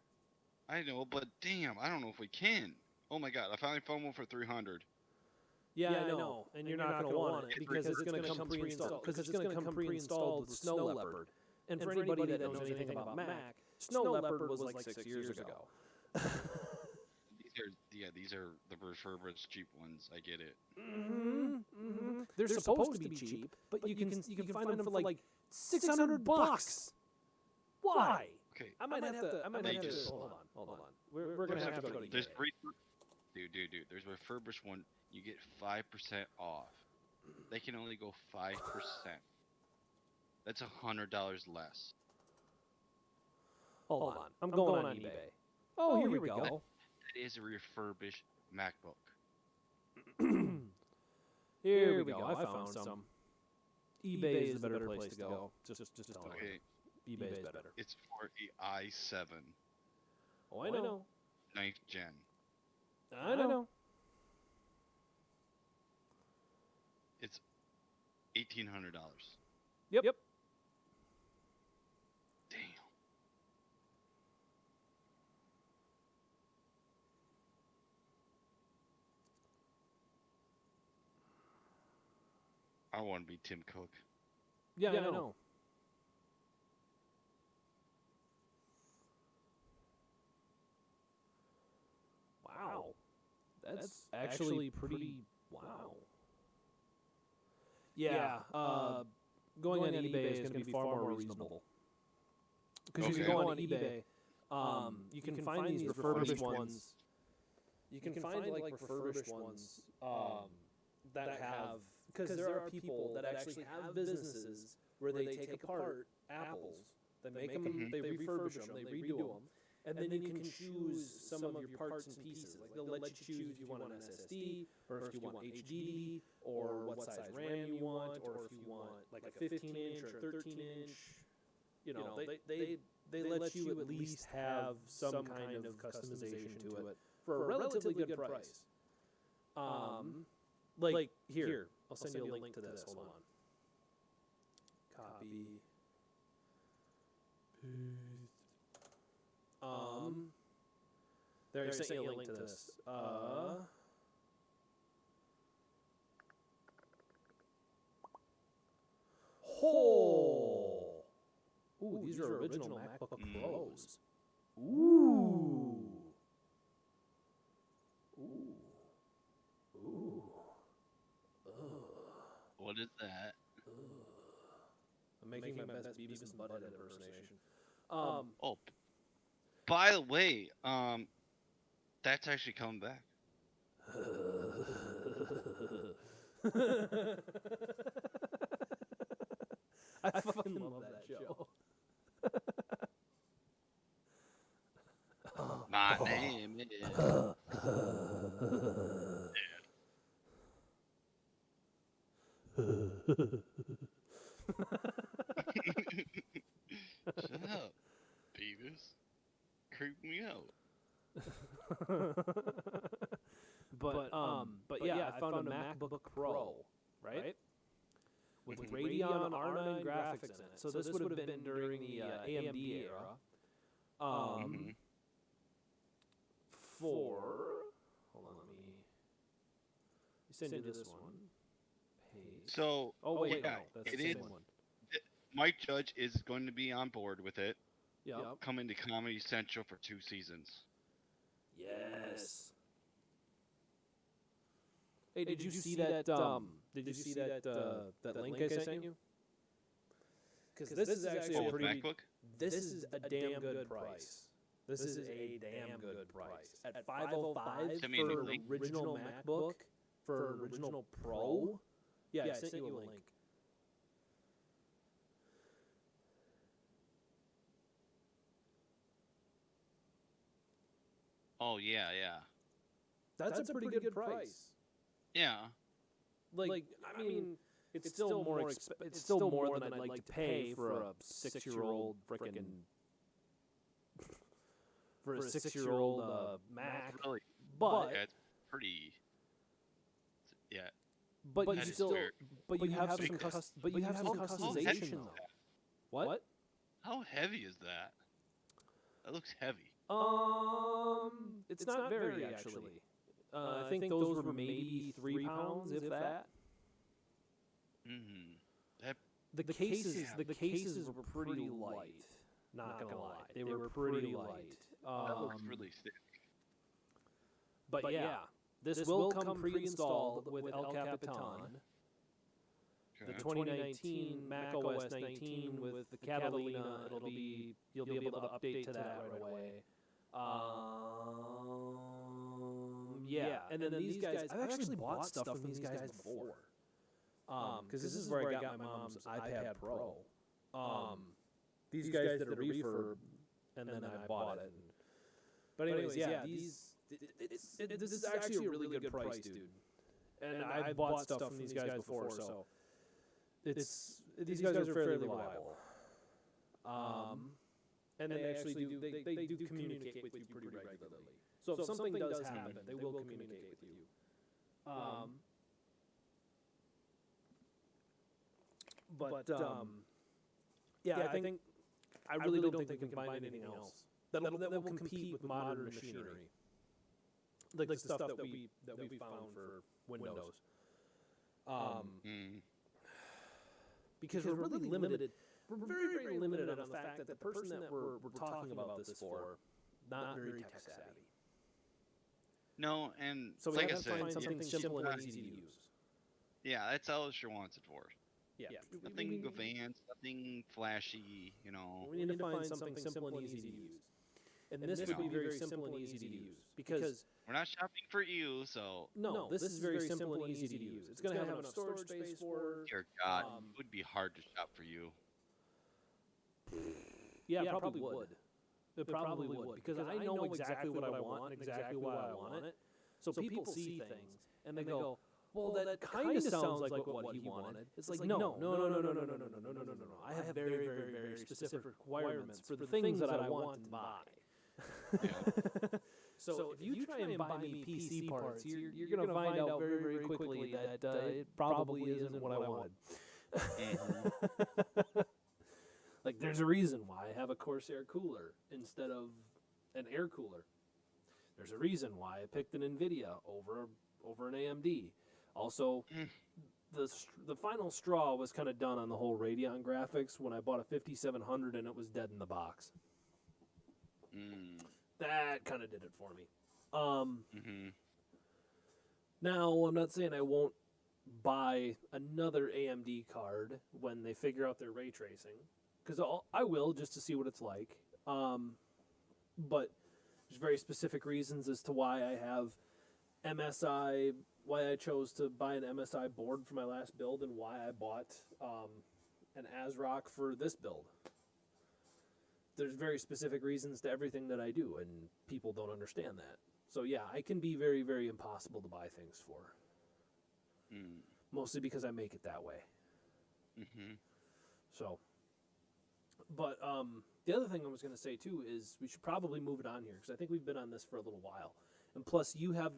I know, but damn, I don't know if we can. Oh my god, I finally found one for $300. Yeah, I know, and you're not going to want it because it's going to come pre-installed. Because it's going to come pre-installed with Snow Leopard. And for anybody that knows anything about Mac, Snow Leopard was like 6 years ago. These are the refurbished cheap ones. I get it. They're supposed to be cheap, but you can find them for like $600. Why? Okay. I might have to. Hold on. We're gonna have to go to eBay. Dude. There's a refurbished one. You get 5% off. They can only go 5%. That's $100 less. Hold on. I'm going on eBay. Oh, here we go. That is a refurbished MacBook. Here we go. I found some. eBay is a better place to go. Just tell me. eBay is better. It's for the i7. Oh, I know. 9th gen. I know. It's $1,800. Yep. Damn. I want to be Tim Cook. Yeah, I know. That's actually pretty wow. Yeah, going on eBay is going to be far more reasonable. Because if you go on eBay, you can find these refurbished ones. You can find like refurbished ones that have, because there are people that actually have businesses where they take apart apples, they make them, they refurbish them, they redo them, and then you can choose some of your parts and pieces. Like they'll let you choose if you want an SSD, or if you want HDD, or what size RAM you want, or if you want like a 15-inch or 13-inch. You know, they let you at least have some kind of customization to it for a relatively good price. Like here, I'll send you a link to this. Hold on. Copy. There, I sent you a link to this. Ooh, these are original MacBook Pros. Ooh. What is that? I'm making my best Beavis and Butthead impersonation. Oh, by the way, that's actually coming back. I fucking love that show. My name is. Shut up, Beavis. Creep me out. But yeah, I found a MacBook Pro, right? With Radeon R9 graphics in it. So this would have been during the AMD era. Hold on, let me send you this one. Paste. So, wait, yeah, no, that's it the is. same one. Mike Judge is going to be on board with it. Yep. Coming to Comedy Central for 2 seasons. Yes. Hey, did you see that? Did you see that that link I sent you? Because this is actually a pretty. MacBook? This is a damn good price. This is a damn good price. At $505 for an original MacBook, for an original Pro. Yeah, I sent you a link. Oh yeah. That's a pretty good price. Yeah. Like I mean, it's still more. It's still more than I'd like to pay for a 6-year-old frickin' for a 6-year-old Mac. Really? But Yeah, it's pretty. Yeah. but you That is still fair. but you have some Because- customization though. What? How heavy is that? That looks heavy. It's not very actually. I think those were maybe 3 pounds, if that. That The cases were pretty light. Not gonna lie, they were pretty light. that looks really thick. But yeah, this will come pre-installed with El Capitan. The Okay. 2019 Mac OS 19 with the Catalina. You'll be able to update to that right away. Yeah, and then these guys, I've actually bought stuff from these guys before. Because this is where I got my mom's iPad Pro. These guys did a refurb, and then I bought it. But anyways, yeah, this is actually a really good price, dude. And I've bought stuff from these guys before, so these guys are fairly reliable. And they actually do they do communicate with you pretty regularly. So if something does happen, they will communicate with you. Yeah, I really don't think we can find anything else that will compete with modern machinery, like the stuff that we found for Windows. Because we're really limited. We're very, very limited on the fact that the person that we're talking about this for, not very tech savvy. No, and So we like I have to said, find yeah, something simple and easy to use. yeah, that's all she wants it for. Yeah, Nothing advanced, nothing flashy, you know. we need to find something simple and easy to use. And this You would be know, very simple and easy to use because we're not shopping for you, so no, this is very simple and easy to use. It's going to have enough storage space for. dear God, it would be hard to shop for you. Yeah, it probably would. It probably would because I know exactly what I want and exactly why I want it. So people see things and they go, "Well, that kind of sounds like what he wanted." It's like, no, no, no, no, no, no, no, no, no, no, no, no, no. I have very, very, very specific requirements for the things that I want to buy. Yeah. So if you try and buy me PC parts, you're going to find out very, very quickly that it probably isn't what I wanted. Hmm. Like, there's a reason why I have a Corsair cooler instead of an air cooler. There's a reason why I picked an Nvidia over an AMD. Also, the final straw was kind of done on the whole Radeon graphics when I bought a 5700 and it was dead in the box. Mm. That kind of did it for me. Hmm. Now, I'm not saying I won't buy another AMD card when they figure out their ray tracing, because I will just to see what it's like. But there's very specific reasons as to why I have MSI, why I chose to buy an MSI board for my last build, and why I bought an ASRock for this build. There's very specific reasons to everything that I do, and people don't understand that. So yeah, I can be very, very impossible to buy things for. Mm. Mostly because I make it that way. Hmm. So, but the other thing I was going to say too is we should probably move it on here because I think we've been on this for a little while, and plus you have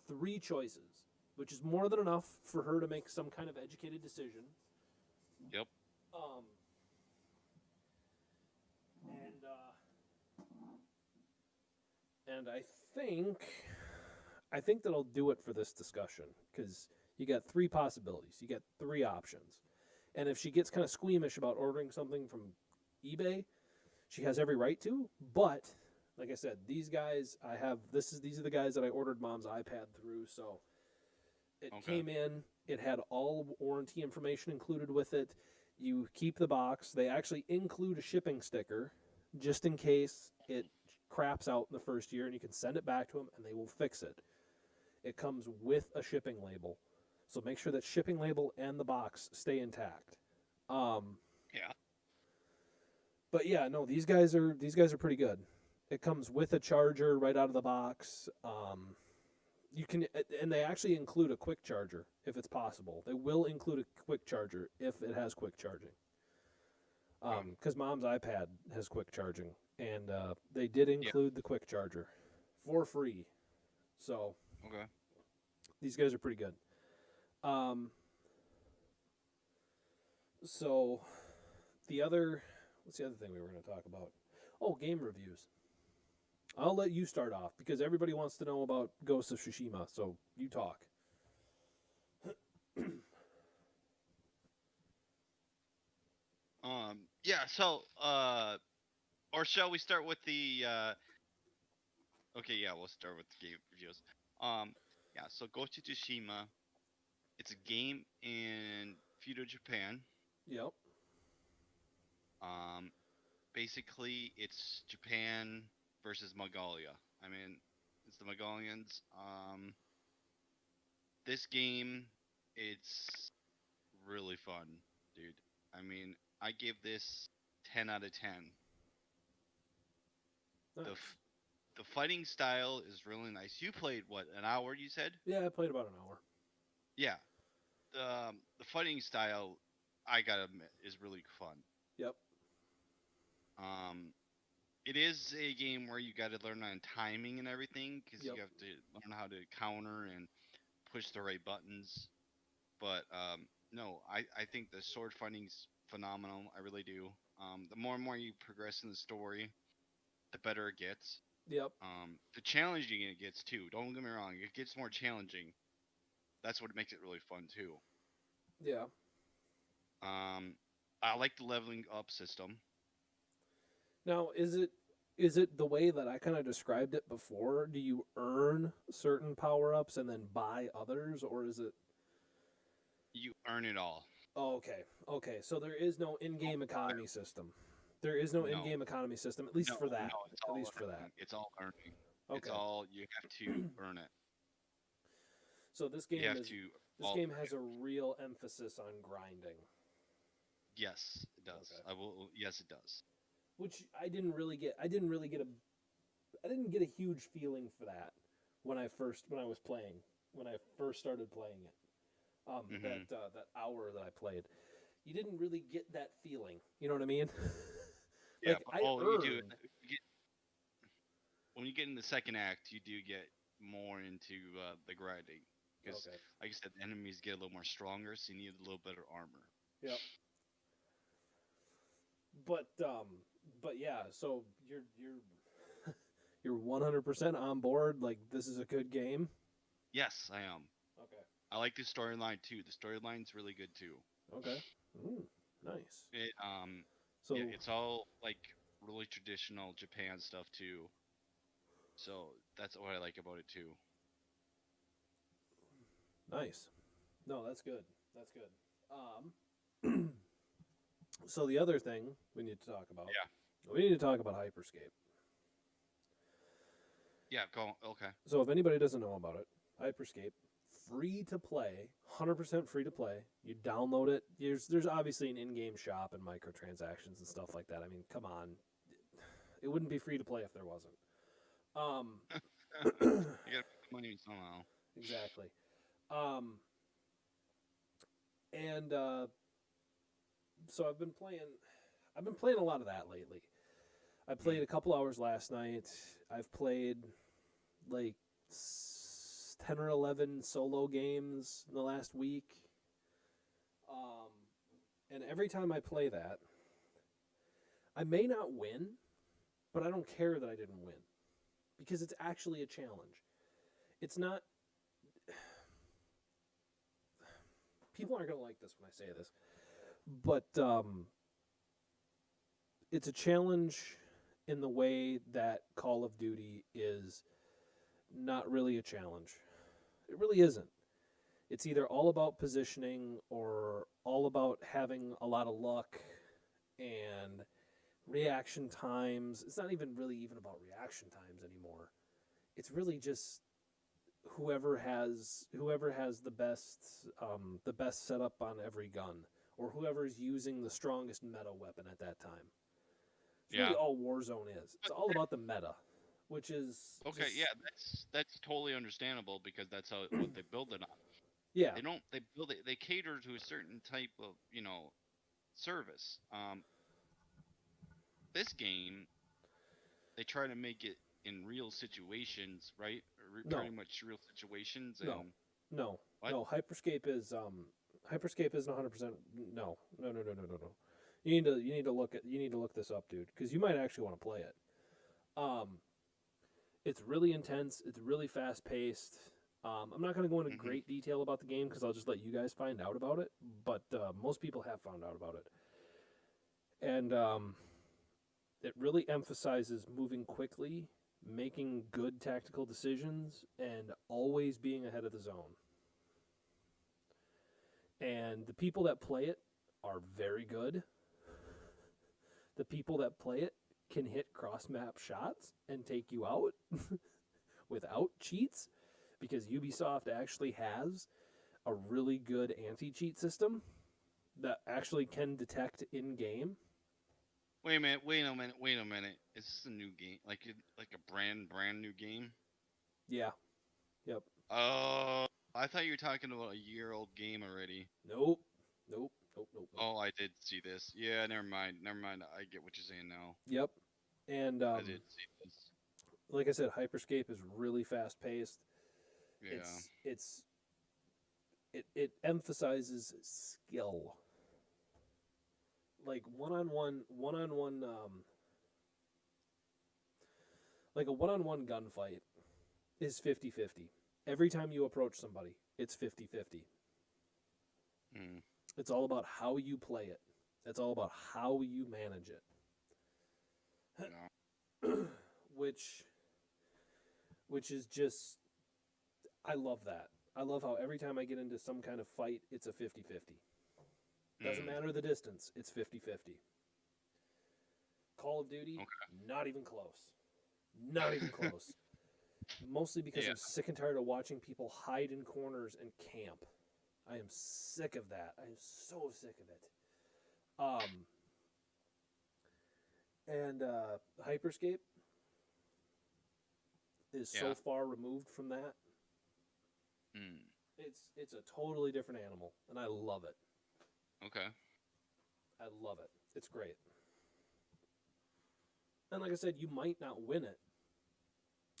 three choices, which is more than enough for her to make some kind of educated decision. Yep. Um, and I think that'll do it for this discussion because you got three possibilities, you got three options, and if she gets kind of squeamish about ordering something from eBay, she has every right to. But like I said, these guys these are the guys that I ordered Mom's iPad through, so it Okay. came in. It had all warranty information included with it. You keep the box. They actually include a shipping sticker just in case it craps out in the first year, and you can send it back to them and they will fix it. It comes with a shipping label, so make sure that shipping label and the box stay intact. Um, Yeah. but yeah, no, these guys are pretty good. It comes with a charger right out of the box. You can, and they actually include a quick charger if it's possible. They will include a quick charger if it has quick charging. Because Mom's iPad has quick charging, and they did Yeah. include the quick charger for free. So Okay. these guys are pretty good. Um, so what's the other thing we were going to talk about? Oh, game reviews. I'll let you start off because everybody wants to know about Ghost of Tsushima. So you talk. Yeah. So, or shall we start with the? Okay. Yeah. We'll start with the game reviews. Um. Yeah. So, Ghost of Tsushima. It's a game in feudal Japan. Yep. Um. Basically, it's Japan versus Mongolia. I mean, it's the Mongolians. This game, it's really fun, dude. I mean, I give this 10 out of 10. The Nice. f- the fighting style is really nice. You played what, an hour you said? Yeah, I played about an hour. Yeah. The fighting style, I gotta admit, is really fun. Yep. Um it is a game where you got to learn on timing and everything because Yep. you have to learn how to counter and push the right buttons. But no, I think the sword fighting's phenomenal. I really do. The more and more you progress in the story, the better it gets. Yep. The challenging it gets too. Don't get me wrong, it gets more challenging. That's what makes it really fun too. Yeah. Um, I like the leveling up system. Now, is it Is it the way that I kind of described it before? Do you earn certain power ups and then buy others, or is it? You earn it all. Oh, okay, okay. So there is no Don't in-game buy economy system. There is no 'em. No, in-game economy system, at least no, for no. that. It's At all least for that. earning. It's all earning. It's Okay. all you have to earn it. So You have to this all game earn has it. a real emphasis on grinding, Yes, it does. okay. I will. Yes, it does. Which I didn't really get a I didn't get a huge feeling for that when I was playing when I first started playing it. Hmm. That hour that I played, you didn't really get that feeling. You know what I mean? Yeah, Like but I oh, you do. earned. When you get in the second act, you do get more into the grinding because, Okay. like I said, the enemies get a little more stronger, so you need a little better armor. Yep. But yeah. So you're 100% on board. Like this is a good game. Yes, I am. Okay. I like the storyline too. The storyline's really good too. Okay. Ooh, nice. It yeah, So it's all like really traditional Japan stuff too. So that's what I like about it too. nice. No, that's good. That's good. Um, so the other thing we need to talk about, Yeah, we need to talk about Hyperscape. yeah. Go. Okay. So if anybody doesn't know about it, Hyperscape, free to play, 100% free to play. You download it. There's obviously an in-game shop and microtransactions and stuff like that. I mean, come on, it wouldn't be free to play if there wasn't. Um, You gotta make the money somehow. exactly. Um, and so I've been playing a lot of that lately. I played Mm. a couple hours last night. I've played like 10 or 11 solo games in the last week. Um, and every time I play that, I may not win, but I don't care that I didn't win because it's actually a challenge. It's not. People aren't going to like this when I say this, but it's a challenge in the way that Call of Duty is not really a challenge. It really isn't. It's either all about positioning or all about having a lot of luck and reaction times. It's not even really even about reaction times anymore. It's really just whoever has the best setup on every gun or whoever is using the strongest meta weapon at that time. It's really Yeah. all Warzone is. It's But all about the meta, which is okay, yeah, just that's totally understandable because that's how what they build it on. yeah, They don't they build it they cater to a certain type of service. This game they try to make it in real situations, right? no, Pretty much real situations no, and no, what? no. Hyperscape isn't 100%. No, no, no, no, no, no, no. You need to look this up, dude, because you might actually want to play it. Um, it's really intense. It's really fast paced. I'm not going to go into Hmm. great detail about the game because I'll just let you guys find out about it. But most people have found out about it, and it really emphasizes moving quickly, making good tactical decisions, and always being ahead of the zone. And the people that play it are very good. The people that play it can hit cross map shots and take you out without cheats because Ubisoft actually has a really good anti cheat system that actually can detect in game. Wait a minute, wait a minute, wait a minute. Is this a new game? Like a brand new game? Yeah. Yep. Oh, I thought you were talking about a year old game already. Nope. Nope. Nope. Nope. Nope. Oh, I did see this. Yeah, never mind. Never mind. I get what you're saying now. Yep. And I did see this. like I said, Hyperscape is really fast paced. Yeah. It emphasizes skill. Like one on one like a one on one gunfight is 50-50. Every time you approach somebody, it's 50-50. Mm. It's all about how you play it. It's all about how you manage it. Yeah. which is just, I love that. I love how every time I get into some kind of fight, it's a 50-50. Doesn't Mm. matter the distance, it's 50-50. Call of Duty, Okay. not even close. Not even close. Mostly because Yeah. I'm sick and tired of watching people hide in corners and camp. I am sick of that. I am so sick of it. And Hyperscape is so Yeah. far removed from that. Mm. It's a totally different animal, and I love it. Okay. I love it. It's great. And like I said, you might not win it,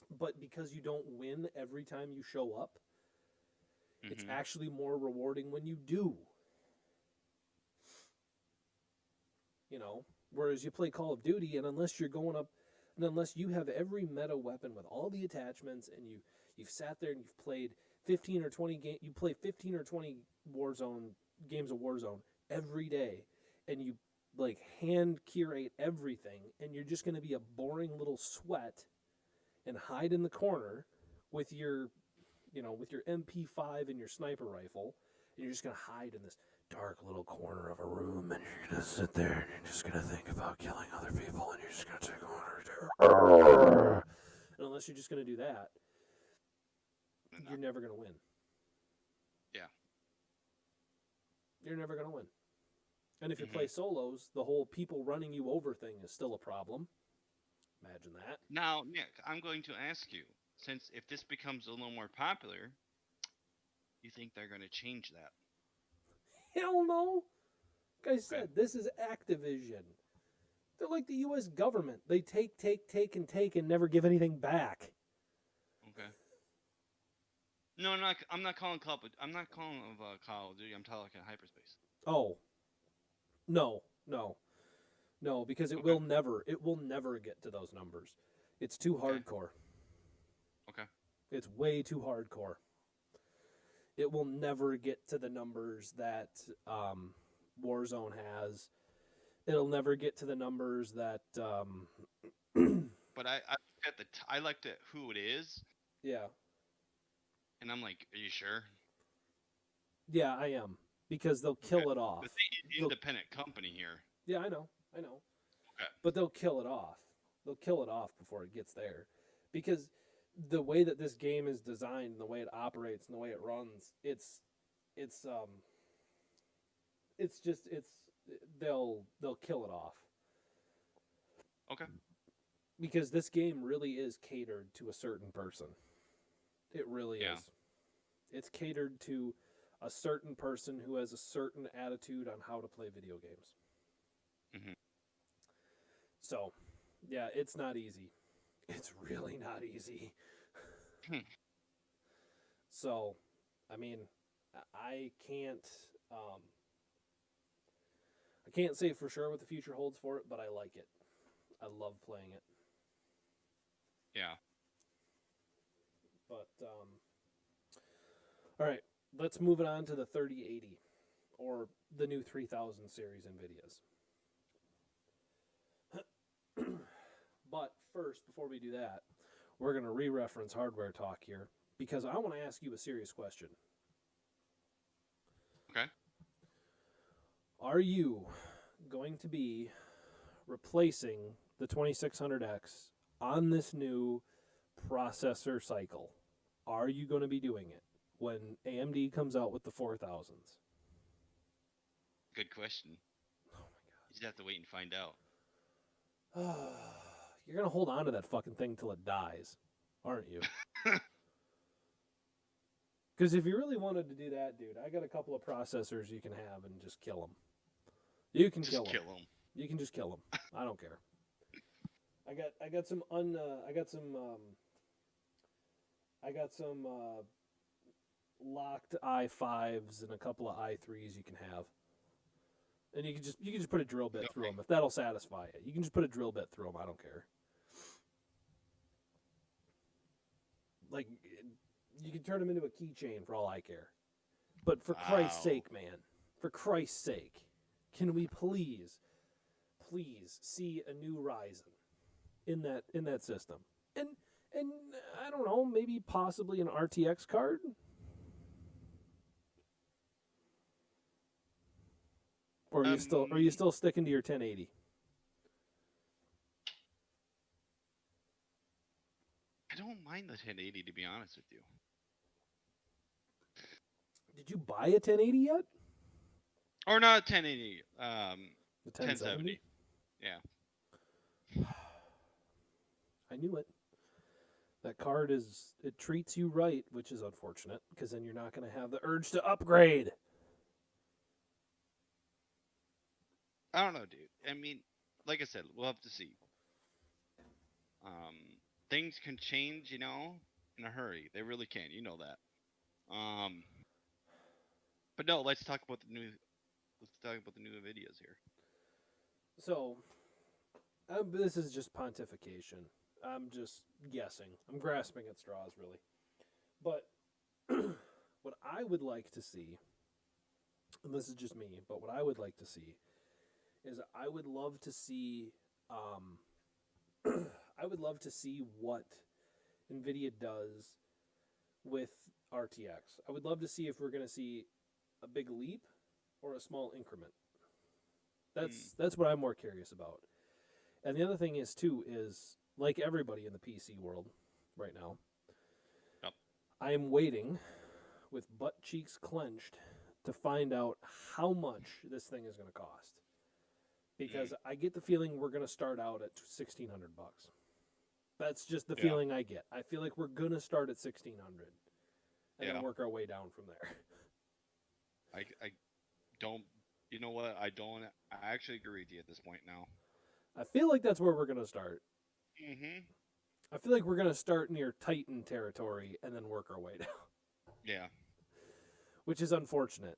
but because you don't win every time you show up, it's Mm-hmm. actually more rewarding when you do. You know, whereas you play Call of Duty, and unless you're going up, and unless you have every meta weapon with all the attachments, and you've sat there and you've played 15 or 20 you play 15 or 20 Warzone games of Warzone every day, and you like hand curate everything, and you're just going to be a boring little sweat and hide in the corner with your, with your MP5 and your sniper rifle, and you're just going to hide in this dark little corner of a room, and you're going to sit there and you're just going to think about killing other people, and you're just going to take on. And unless you're just going to do that, No. you're never going to win. Yeah. You're never going to win. And if you Mm-hmm. play solos, the whole people running you over thing is still a problem. Imagine that. Now, Nick, I'm going to ask you, since if this becomes a little more popular, you think they're going to change that? Hell no. Like I Okay. said, this is Activision. They're like the U.S. government. They take, and never give anything back. Okay. No, I'm not. I'm not calling Call. I'm not calling of Call of Duty. I'm talking hyperspace. Oh, no, no, no, because Okay. it will never get to those numbers. It's too Okay. hardcore. Okay. It's way too hardcore. It will never get to the numbers that Warzone has. It'll never get to the numbers that But I look at I looked at who it is, yeah, and I'm like, are you sure? yeah, I am, because they'll Okay. kill it off. The thing is, They'll, independent company here. yeah, I know, Okay. but they'll kill it off. They'll kill it off before it gets there, because the way that this game is designed, and the way it operates, and the way it runs, it's it's just it's they'll kill it off, Okay. because this game really is catered to a certain person. It really Yeah. is. It's catered to a certain person who has a certain attitude on how to play video games. Hmm. So, yeah, it's not easy. It's really not easy. So, I mean, I can't um, I can't say for sure what the future holds for it, but I like it. I love playing it. Yeah. But all right, let's move it on to the 3080 or the new 3000 series Nvidias. But first, before we do that, we're going to re-reference hardware talk here, because I want to ask you a serious question. Okay. Are you going to be replacing the 2600X on this new processor cycle? Are you going to be doing it when AMD comes out with the 4000s? Good question. Oh You just have to wait and find out. my god. You're going to hold on to that fucking thing till it dies, aren't you? Because if you really wanted to do that, dude, I got a couple of processors you can have and just kill them. You can Just kill them. kill them. You can just kill them. I don't care. I got some I got some locked i5s and a couple of i3s you can have. And you can just put a drill bit through Okay. them if that'll satisfy it. You can just put a drill bit through them. I don't care. Like, you can turn them into a keychain for all I care. But for Christ's Wow. sake, man, for Christ's sake, can we please see a new Ryzen in that system. And I don't know, maybe possibly an RTX card. Or are you still sticking to your 1080? I don't mind the 1080 to be honest with you. Did you buy a 1080 yet? Or not 1080. The 1070. 1070? Yeah. I knew it. That card it treats you right, which is unfortunate because then you're not going to have the urge to upgrade. I don't know, dude. I mean, like I said, we'll have to see. Things can change, in a hurry. They really can. You know that. But no, let's talk about the new. Let's talk about the new videos here. So, this is just pontification. I'm just guessing. I'm grasping at straws, really. But what I would like to see, and this is just me, but what I would like to see is I would love to see, I would love to see what NVIDIA does with RTX. I would love to see if we're going to see a big leap or a small increment. That's what I'm more curious about. And the other thing is too is like everybody in the PC world right now. Yep. I am waiting with butt cheeks clenched to find out how much this thing is going to cost. Because I get the feeling we're going to start out at $1,600. That's just the feeling I get. I feel like we're going to start at $1,600 and then work our way down from there. I don't. You know what? I don't. I actually agree with you at this point now. I feel like that's where we're going to start. Mm-hmm. I feel like we're going to start near Titan territory and then work our way down. Yeah. Which is unfortunate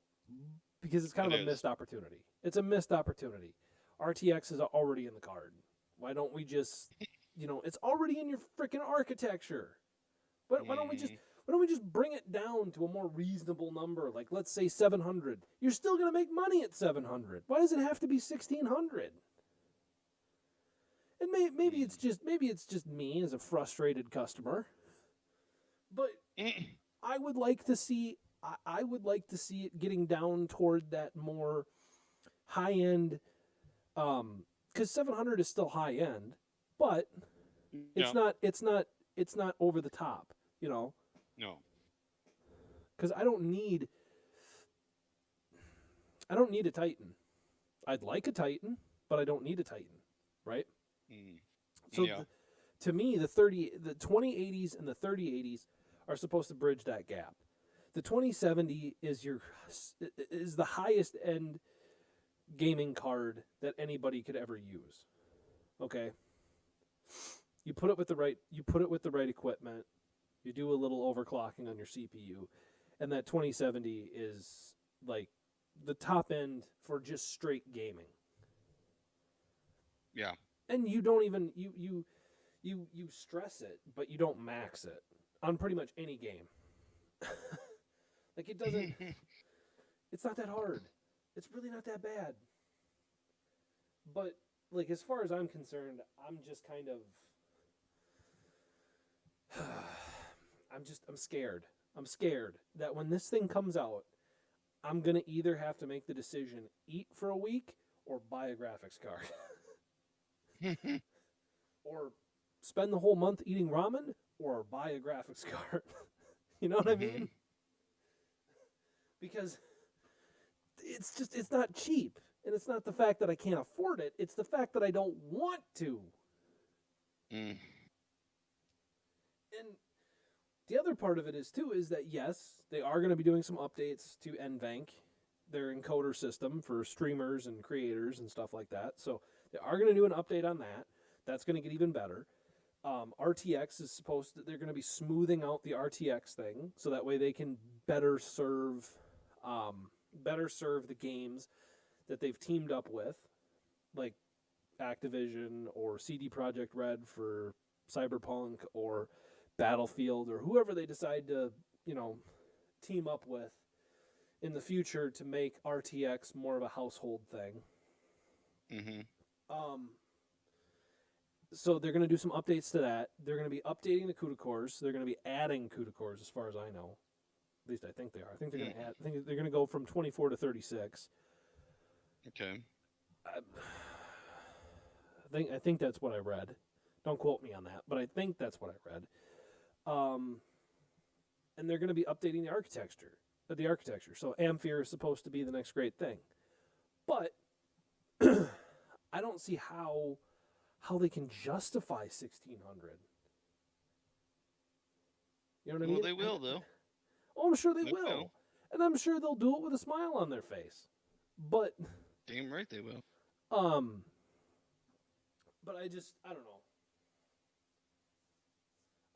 because it's kind of a missed opportunity. It's a missed opportunity. RTX is already in the card. Why don't we just, it's already in your freaking architecture. Why don't we just bring it down to a more reasonable number? Like let's say 700. You're still going to make money at 700. Why does it have to be 1,600? And maybe it's just me as a frustrated customer. But I would like to see it getting down toward that more high end. Because 700 is still high end, but it's not over the top, No. Because I don't need a Titan. I'd like a Titan, but I don't need a Titan, right? So to me, the 2080s and the 3080s are supposed to bridge that gap. The 2070 is the highest end gaming card that anybody could ever use. Okay? You put it with the right equipment. You do a little overclocking on your CPU, and that 2070 is like the top end for just straight gaming. Yeah. And you don't even you stress it, but you don't max it on pretty much any game. Like it doesn't it's not that hard. It's really not that bad. But like as far as I'm concerned, I'm just kind of I'm scared. I'm scared that when this thing comes out, I'm going to either have to make the decision eat for a week or buy a graphics card. Or spend the whole month eating ramen or buy a graphics card. You know what I mean? Because it's not cheap. And it's not the fact that I can't afford it. It's the fact that I don't want to. And the other part of it is, too, is that, yes, they are going to be doing some updates to NVENC, their encoder system for streamers and creators and stuff like that. So they are going to do an update on that. That's going to get even better. RTX is they're going to be smoothing out the RTX thing so that way they can better serve the games that they've teamed up with, like Activision or CD Projekt Red for Cyberpunk or Battlefield or whoever they decide to, team up with in the future to make RTX more of a household thing. So they're going to do some updates to that. They're going to be updating the CUDA cores. They're going to be adding CUDA cores, as far as I know. At least I think they are. I think they're going to add. I think they're going to go from 24 to 36. Okay. I think that's what I read. Don't quote me on that, but I think that's what I read. And they're going to be updating the architecture. So Ampere is supposed to be the next great thing, but I don't see how they can justify 1600. You know what I mean? Well, they will though. Oh, I'm sure they They will. will. And I'm sure they'll do it with a smile on their face. But Damn right they will. but I don't know.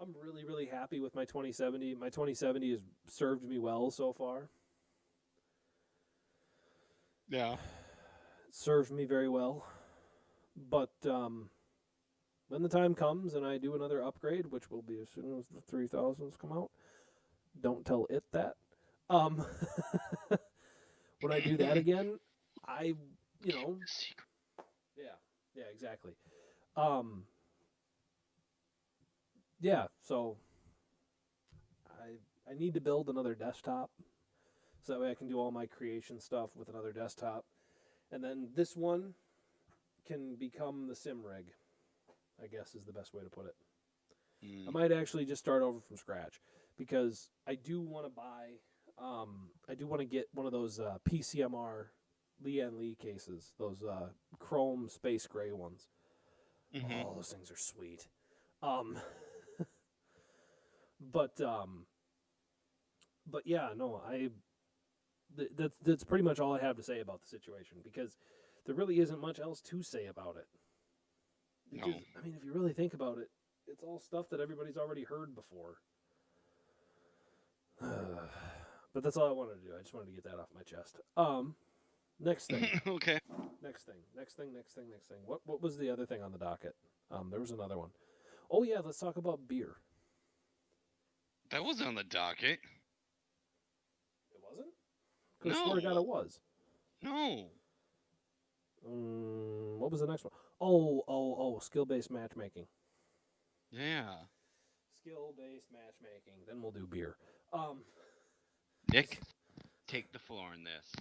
I'm really, really happy with my 2070. My 2070 has served me well so far. Yeah. It served me very well. But when the time comes and I do another upgrade, which will be as soon as the 3000s come out, don't tell it that. When I do that again, I, you know, yeah, exactly. Yeah, so I need to build another desktop so that way I can do all my creation stuff with another desktop. And then this one can become the sim rig, I guess is the best way to put it. I might actually just start over from scratch because I do want to buy, I do want to get one of those PCMR Lian Li cases, those chrome space gray ones. Oh, those things are sweet. But yeah, no, that's pretty much all I have to say about the situation because there really isn't much else to say about it. Because No. I mean, if you really think about it, it's all stuff that everybody's already heard before. But that's all I wanted to do. I just wanted to get that off my chest. Next thing. Okay. Next thing. What was the other thing on the docket? There was another one. Oh yeah, let's talk about beer. That wasn't on the docket. It wasn't? Because I swear to God No. it was. No. What was the next one? Oh, skill-based matchmaking. Yeah. Skill-based matchmaking. Then we'll do beer. Nick, take the floor in this.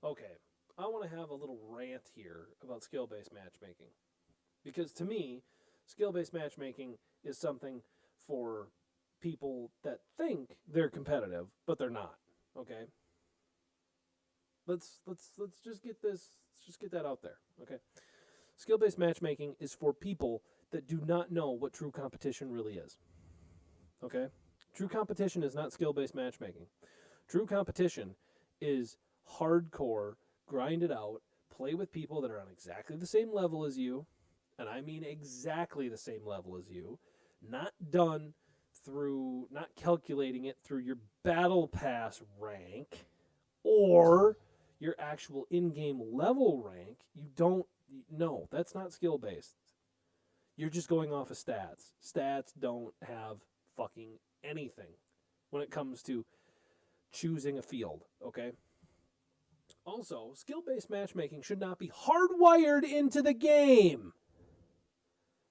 Okay. I want to have a little rant here about skill-based matchmaking. Because to me, skill-based matchmaking is something for people that think they're competitive, but they're not. Okay? Let's just get this. Let's just get that out there. Okay? Skill-based matchmaking is for people that do not know what true competition really is. Okay? True competition is not skill-based matchmaking. True competition is hardcore, grind it out, play with people that are on exactly the same level as you, and I mean exactly the same level as you, not done through, not calculating it through your battle pass rank or your actual in-game level rank. You don't, no, that's not skill-based. You're just going off of stats. Stats don't have fucking anything when it comes to choosing a field, okay? Also, skill-based matchmaking should not be hardwired into the game.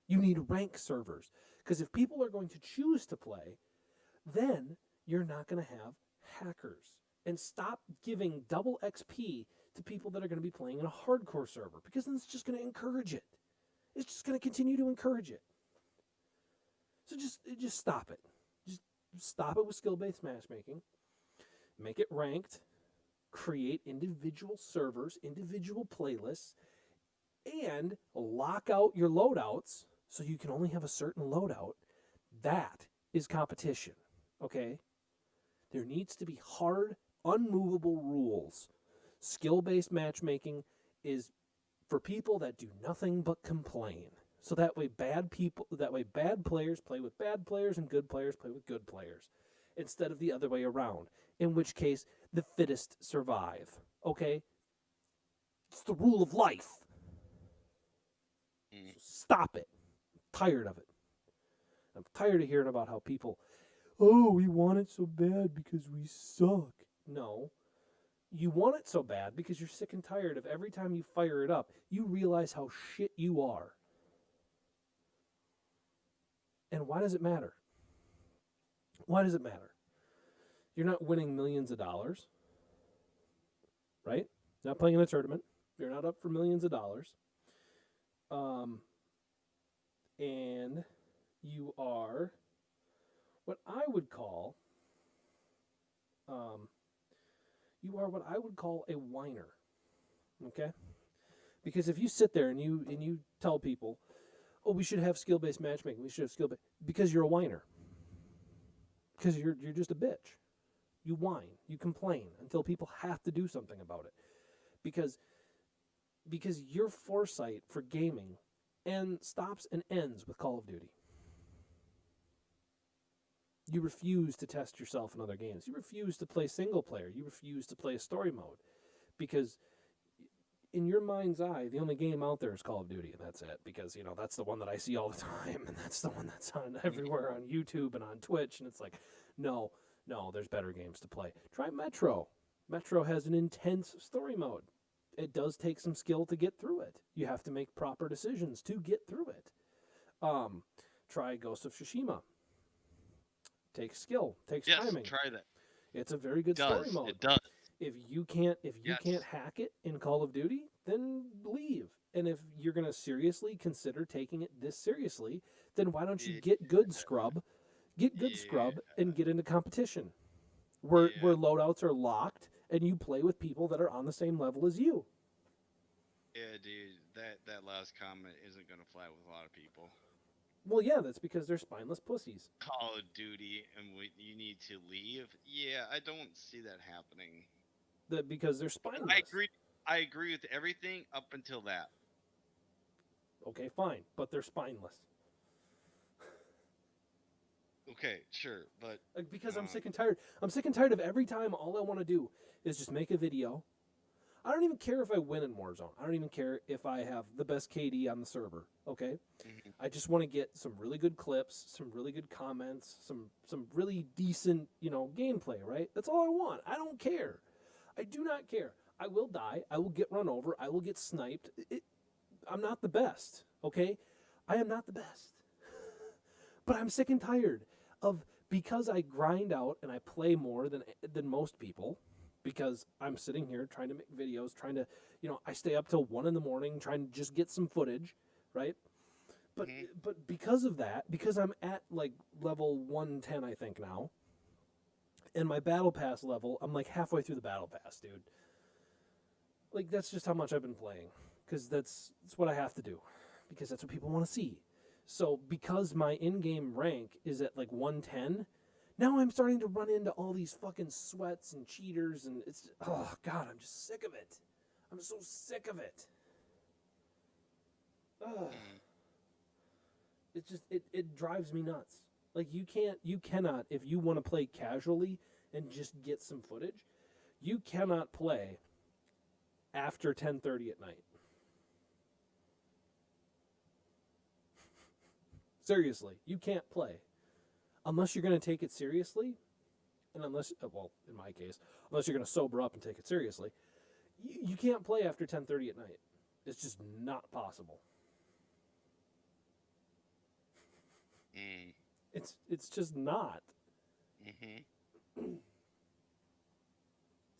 You need rank servers. Because if people are going to choose to play, then you're not going to have hackers. And stop giving double XP to people that are going to be playing in a hardcore server. Because then it's just going to encourage it. It's just going to continue to encourage it. So just stop it. Just stop it with skill-based matchmaking. Make it ranked. Create individual servers, individual playlists, and lock out your loadouts so you can only have a certain loadout. That is competition, okay? There needs to be hard, unmovable rules. Skill-based matchmaking is for people that do nothing but complain. So that way bad players play with bad players and good players play with good players instead of the other way around, in which case the fittest survive, okay? It's the rule of life. So stop it. I'm tired of it. I'm tired of hearing about how people, oh, we want it so bad because we suck. No. You want it so bad because you're sick and tired of every time you fire it up, you realize how shit you are. And why does it matter? Why does it matter? You're not winning millions of dollars, right? Not playing in a tournament. You're not up for millions of dollars. Um, and you are what I would call um, you are what I would call a whiner. Okay? Because if you sit there and you tell people, "Oh, we should have skill based matchmaking. We should have skill based," because you're a whiner. Because you're just a bitch. You whine. You complain until people have to do something about it. Because your foresight for gaming and stops and ends with Call of Duty. You refuse to test yourself in other games. You refuse to play single player. You refuse to play a story mode because in your mind's eye, the only game out there is Call of Duty, and that's it. Because that's the one that I see all the time, and that's the one that's on everywhere on YouTube and on Twitch. And it's like, no, there's better games to play. Try Metro. Metro has an intense story mode. It does take some skill to get through it. You have to make proper decisions to get through it. Try Ghost of Tsushima. Takes skill, takes Yes, timing. try that. It's a very good story Does mode. it does? If you can't Yes. hack it in Call of Duty, then leave. And if you're gonna seriously consider taking it this seriously, then why don't you Yeah. get good scrub, Yeah. and get into competition where Yeah. loadouts are locked and you play with people that are on the same level as you. Yeah, dude. That last comment isn't gonna fly with a lot of people. Well, yeah, that's because they're spineless pussies. Call of Duty and you need to leave. Yeah, I don't see that happening. Because they're I spineless. agree. I agree with everything up until that. Okay, fine, but they're spineless. Okay, sure, but Because I'm um, sick and tired. I'm sick and tired of every time all I want to do is just make a video. I don't even care if I win in Warzone. I don't even care if I have the best KD on the server. Okay, mhm, I just want to get some really good clips, some really good comments, some really decent gameplay. Right? That's all I want. I don't care. I do not care. I will die. I will get run over. I will get sniped. I'm not the best. Okay, I am not the best. But I'm sick and tired of because I grind out and I play more than most people because I'm sitting here trying to make videos, trying to, I stay up till 1 in the morning trying to just get some footage, right? But mhm. but because of that, because I'm at like level 110, I think now, and my battle pass level, I'm like halfway through the battle pass, dude. Like that's just how much I've been playing because that's what I have to do because that's what people want to see. So because my in-game rank is at like 110, now I'm starting to run into all these fucking sweats and cheaters, and it's oh god, I'm just sick of it. I'm so sick of it. Ugh. Mm. It drives me nuts. Like you cannot if you want to play casually and just get some footage, you cannot play after 10:30 at night. Seriously, you can't play unless you're going to take it seriously, and unless, well, in my case, unless you're going to sober up and take it seriously, you can't play after 10:30 at night. It's just not possible. Mm. It's just not. Mhm.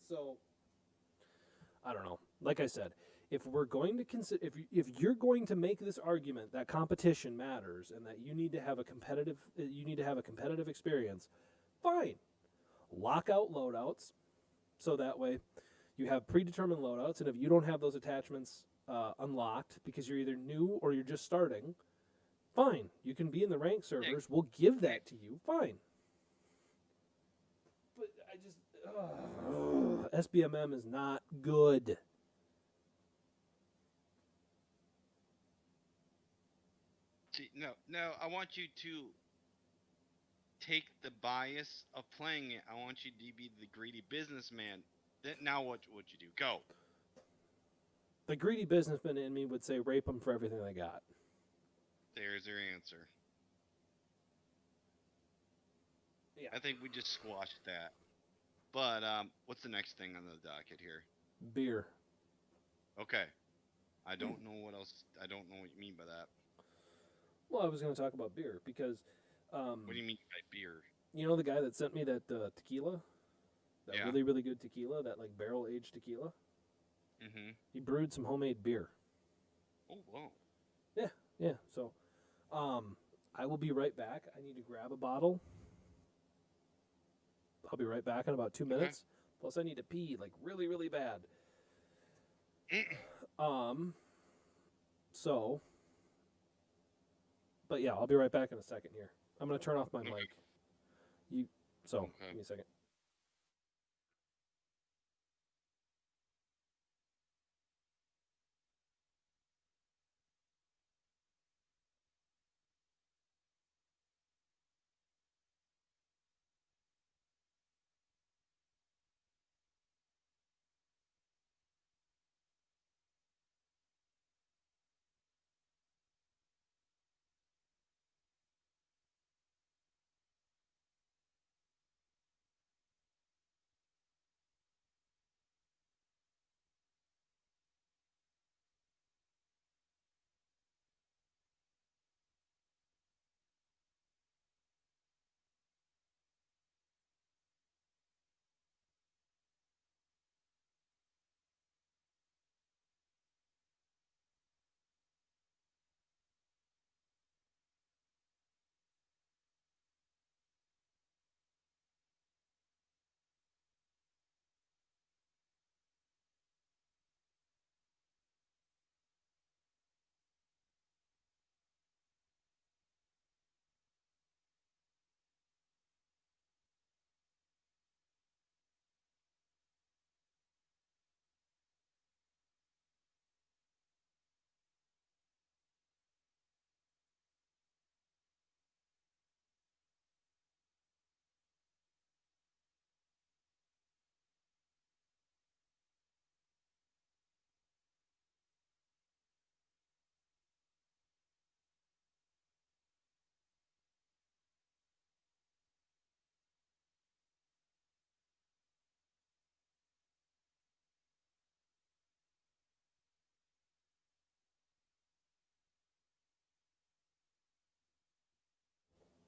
So I don't know. Like I said, if we're going to consider, if you're going to make this argument that competition matters and that you need to have a competitive experience, fine. Lock out loadouts, so that way you have predetermined loadouts, and if you don't have those attachments unlocked because you're either new or you're just starting, fine. You can be in the ranked Yeah. servers. We'll give Okay. that to you. Fine. But I just SBMM is not good. See, no, no. I want you to take the bias of playing it. I want you to be the greedy businessman. Then now what you do? Go. The greedy businessman in me would say rape them for everything they got. There's your answer. Yeah. I think we just squashed that. But what's the next thing on the docket here? Beer. Okay. I don't know what else. I don't know what you mean by that. Well, I was going to talk about beer because What do Um, you mean by beer? you know the guy that sent me that tequila, that Yeah. really really good tequila, that like barrel aged tequila. Mhm. He brewed some homemade beer. Oh, whoa. Yeah, yeah. So, um, I will be right back. I need to grab a bottle. I'll be right back in about two Okay. minutes. Plus, I need to pee like really really bad. Um, so, but yeah, I'll be right back in a second here. I'm gonna turn off my Okay. mic. You so Okay. give me a second.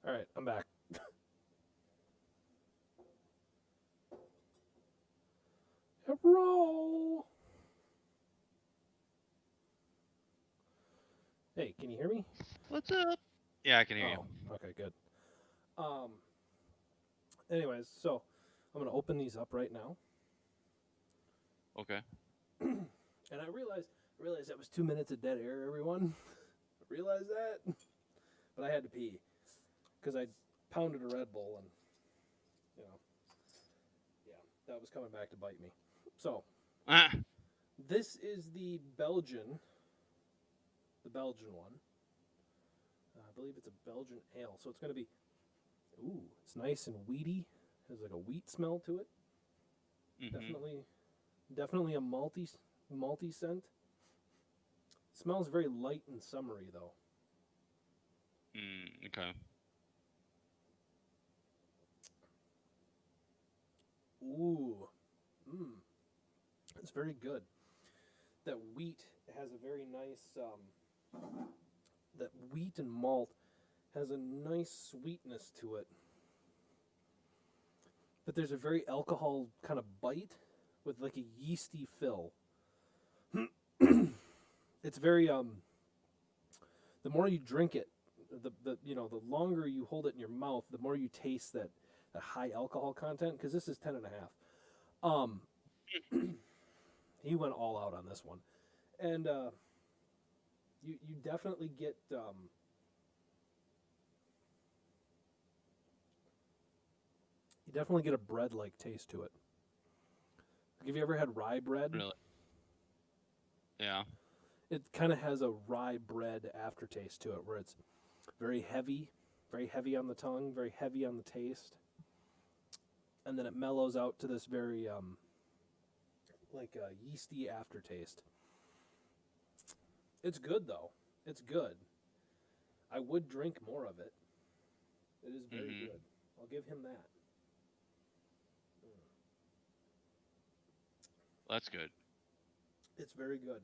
All right, I'm back. Roll. Hey, can you hear me? What's up? Yeah, I can hear you. Oh, okay, good. Um, anyways, so I'm gonna open these up right now, Okay. and I realized that was 2 minutes of dead air. Everyone, realize that, but I had to pee because I pounded a Red Bull, and you know, yeah, that was coming back to bite me. So Ah. this is the Belgian one. I believe it's a Belgian ale, so it's gonna be. Ooh, it's nice and weedy. Has like a wheat smell to it. Mhm. Definitely a malty scent. Smells very light and summery though. Okay. Ooh, mmm, it's very good. That wheat has a very nice. That wheat and malt has a nice sweetness to it, but there's a very alcohol kind of bite with like a yeasty fill. It's very The more you drink it, the longer you hold it in your mouth, the more you taste that high alcohol content. Because this is 10.5. Um, he went all out on this one, and you definitely get a bread like taste to it. Like, have you ever had rye bread? Really. Yeah. It kind of has a rye bread aftertaste to it, where it's very heavy, very heavy on the tongue, very heavy on the taste, and then it mellows out to this very like a yeasty aftertaste. It's good though. It's good. I would drink more of it. It is very Mhm. good. I'll give him that. That's good. It's very good.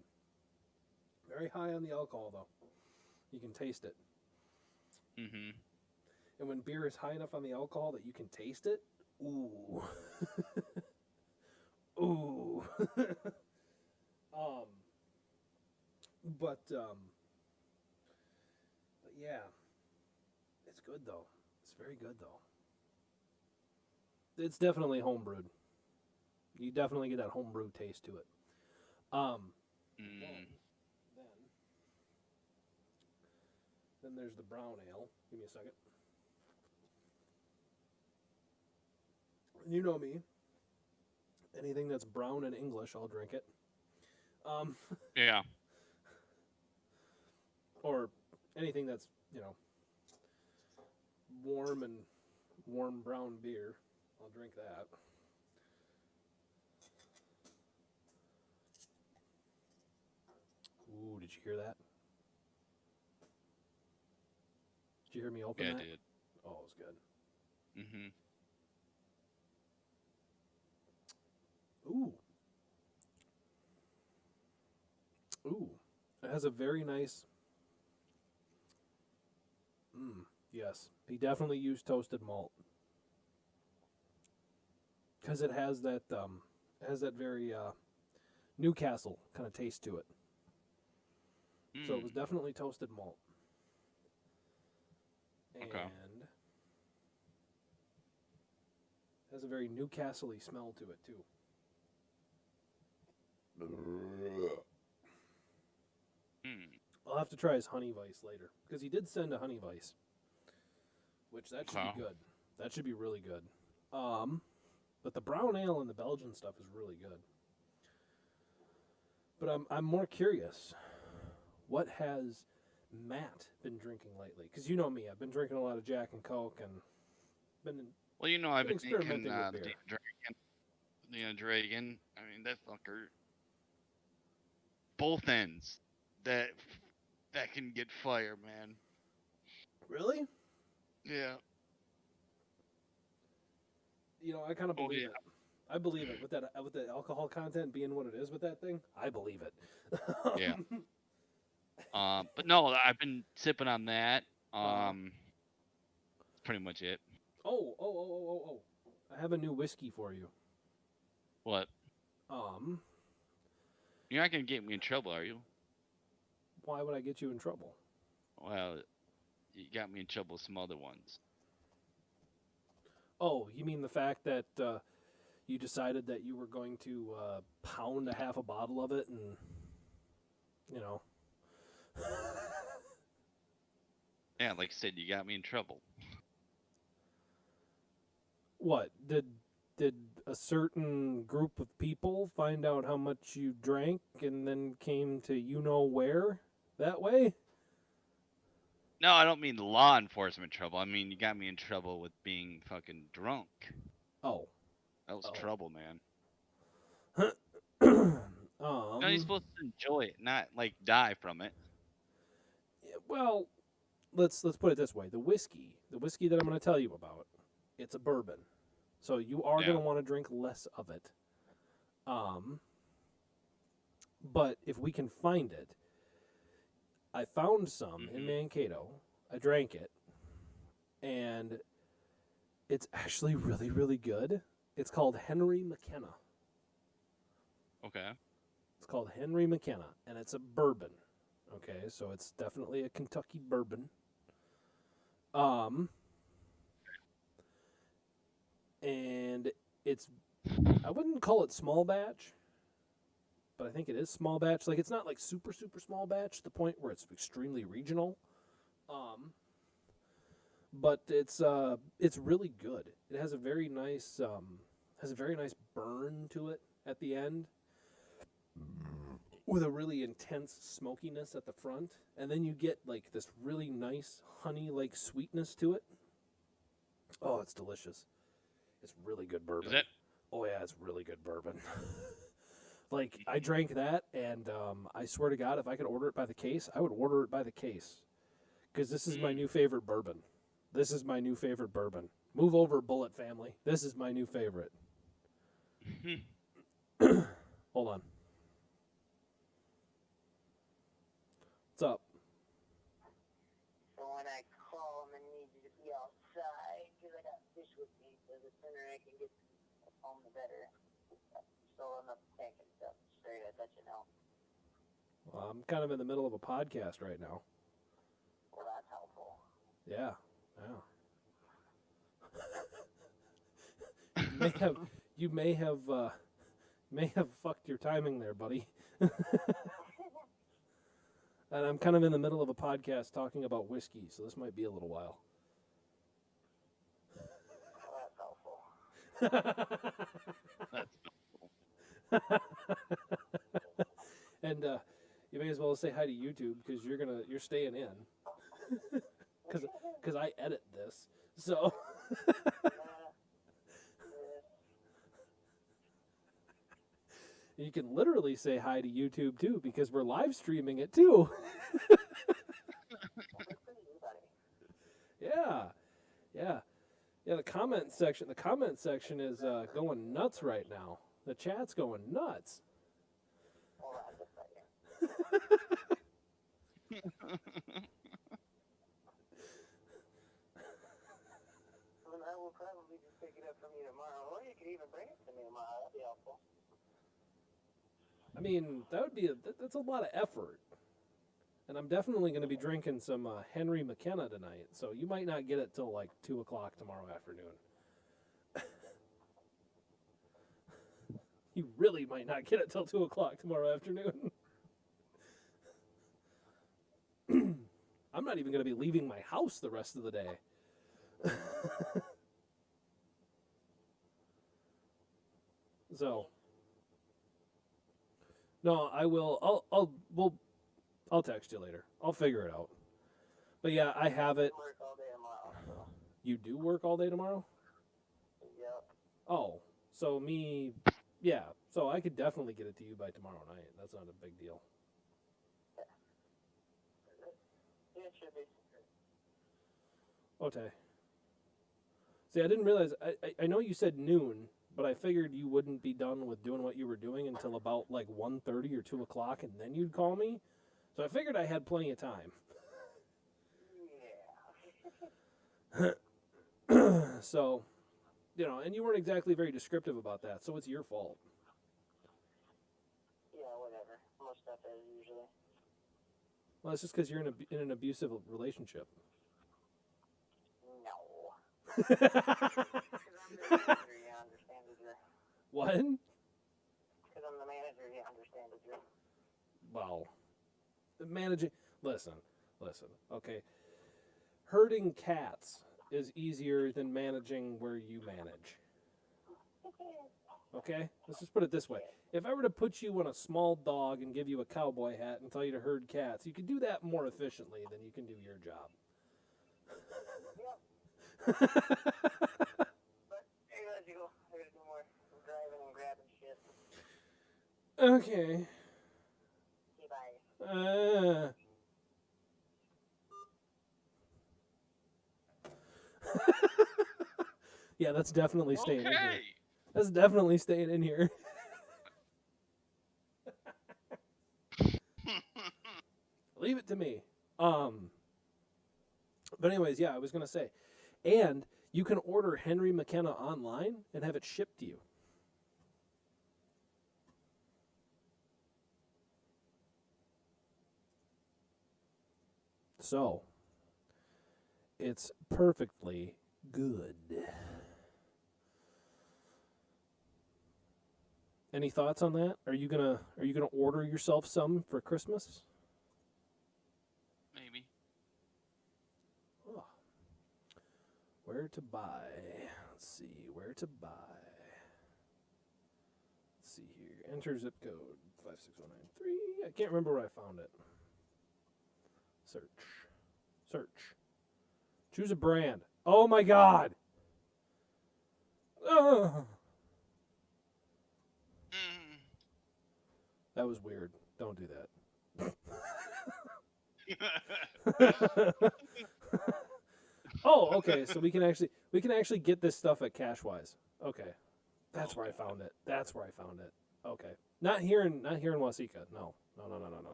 Very high on the alcohol though. You can taste it. Mhm. And when beer is high enough on the alcohol that you can taste it, ooh, ooh. um, but yeah, it's good though. It's very good though. It's definitely homebrewed. You definitely get that homebrew taste to it. Mm. Then, then there's the brown ale. Give me a second. You know me. Anything that's brown in English, I'll drink it. Um, Yeah. or anything that's warm and warm brown beer, I'll drink that. Ooh, did you hear that? Did you hear me open Yeah, I that? did. Oh, it was good. Mhm. Ooh, ooh. It has a very nice. Yes, he definitely used toasted malt because it has that very Newcastle kind of taste to it. So it was Mm. definitely toasted malt, Okay. and has a very Newcastle-y smell to it too. Mm. I'll have to try his honey vice later because he did send a honey vice, which that should be Okay. good. That should be really good. Um, but the brown ale and the Belgian stuff is really good. But I'm more curious. What has Matt been drinking lately? Because you know me, I've been drinking a lot of Jack and Coke and been Well, I've been been thinking experimenting with the beer. Dragon. I mean, that fucker, both ends. That that can get fire, man. Really? Yeah. I kind of Oh believe yeah. it. I believe it with the alcohol content being what it is with that thing. I believe it. Yeah. But no, I've been sipping on that. uh, That's pretty much it. oh! I have a new whiskey for you. What? Um, You're not gonna get me in trouble, are you? why would I get you in trouble? Well, you got me in trouble with some other ones. Oh, you mean the fact that you decided that you were going to pound a half a bottle of it and you know Yeah, like I said, you got me in trouble. what did a certain group of people find out how much you drank and then came to where that way? No, I don't mean law enforcement trouble. I mean you got me in trouble with being fucking drunk. Oh, That was oh. trouble, man. You're um. supposed to enjoy it, not like die from it. Well, let's put it this way: the whiskey that I'm going to tell you about, it's a bourbon, so you are going Yeah. to want to drink less of it. Um, but if we can find it, I found some in Mhm. Mankato. I drank it, and it's actually really, really good. It's called Henry McKenna. Okay. It's called Henry McKenna, and it's a bourbon. Okay, so it's definitely a Kentucky bourbon. Um, and it's I wouldn't call it small batch, but I think it is small batch. Like it's not like super super small batch to the point where it's extremely regional. Um, but it's really good. It has a very nice burn to it at the end with a really intense smokiness at the front, and then you get like this really nice honey like sweetness to it. Oh, it's delicious. It's really good Is bourbon. it? Oh yeah, it's really good bourbon. Like I drank that, and I swear to God, if I could order it by the case, I would order it by the case because this is my Mm. new favorite bourbon. This is my new favorite bourbon. Move over, Bullet family. This is my new favorite. Hold on. What's up? when I call them and need you to be outside because I got fish with me, so the sooner I can get home, the better. So I'm up tanking stuff straight. I let you know. Well, I'm kind of in the middle of a podcast right now. Well, that's helpful. Yeah, yeah. You may have fucked your timing there, buddy. And I'm kind of in the middle of a podcast talking about whiskey, so this might be a little while. Well, that's helpful. That's And you may as well say hi to YouTube because you're staying in. Because I edit this, so. You can literally say hi to YouTube too because we're live streaming it too. Yeah, yeah, yeah. The comment section is going nuts right now. The chat's going nuts. I will probably just pick it up from you tomorrow, or you could even bring it to me tomorrow. That'd be helpful. I mean, that's a lot of effort. And I'm definitely going to be drinking some Henry McKenna tonight, so you might not get it till like 2 o'clock tomorrow afternoon. You really might not get it till 2 o'clock tomorrow afternoon. I'm not even going to be leaving my house the rest of the day. So, no, I will. I'll text you later. I'll figure it out. But yeah, I have it. Work all day tomorrow. So. You do work all day tomorrow? Yep. Oh, so yeah. So I could definitely get it to you by tomorrow night. That's not a big deal. Yeah, it should be. Okay. See, I didn't realize. I know you said noon, but I figured you wouldn't be done with doing what you were doing until about like 1:30 or 2 o'clock, and then you'd call me. So I figured I had plenty of time. Yeah. So, and you weren't exactly very descriptive about that, so it's your fault. Yeah, whatever. Most stuff is usually. Well, it's just because you're in an abusive relationship. No. Because I'm the manager, you understand the drill. What? Because I'm the manager, you understand the drill. Well, managing. Listen. Okay. Herding cats is easier than managing where you manage. Okay? Let's just put it this way. If I were to put you on a small dog and give you a cowboy hat and tell you to herd cats, you could do that more efficiently than you can do your job. Yep. But hey, let's go. I gotta do more driving and grabbing shit. Okay. Okay, bye. Yeah, that's definitely staying in here. okay. That's definitely staying in here. Leave it to me. But anyways, yeah, I was gonna say, and you can order Henry McKenna online and have it shipped to you. So, it's perfectly good. Any thoughts on that? Are you gonna order yourself some for Christmas? Maybe. Oh. Where to buy? Let's see. Where to buy? Let's see here. Enter zip code 56193. I can't remember where I found it. Search. Choose a brand. Oh my God. Ugh. That was weird. Don't do that. Oh, okay. So we can actually get this stuff at Cashwise. Okay, that's where I found it. Okay, not here in Waseca. No,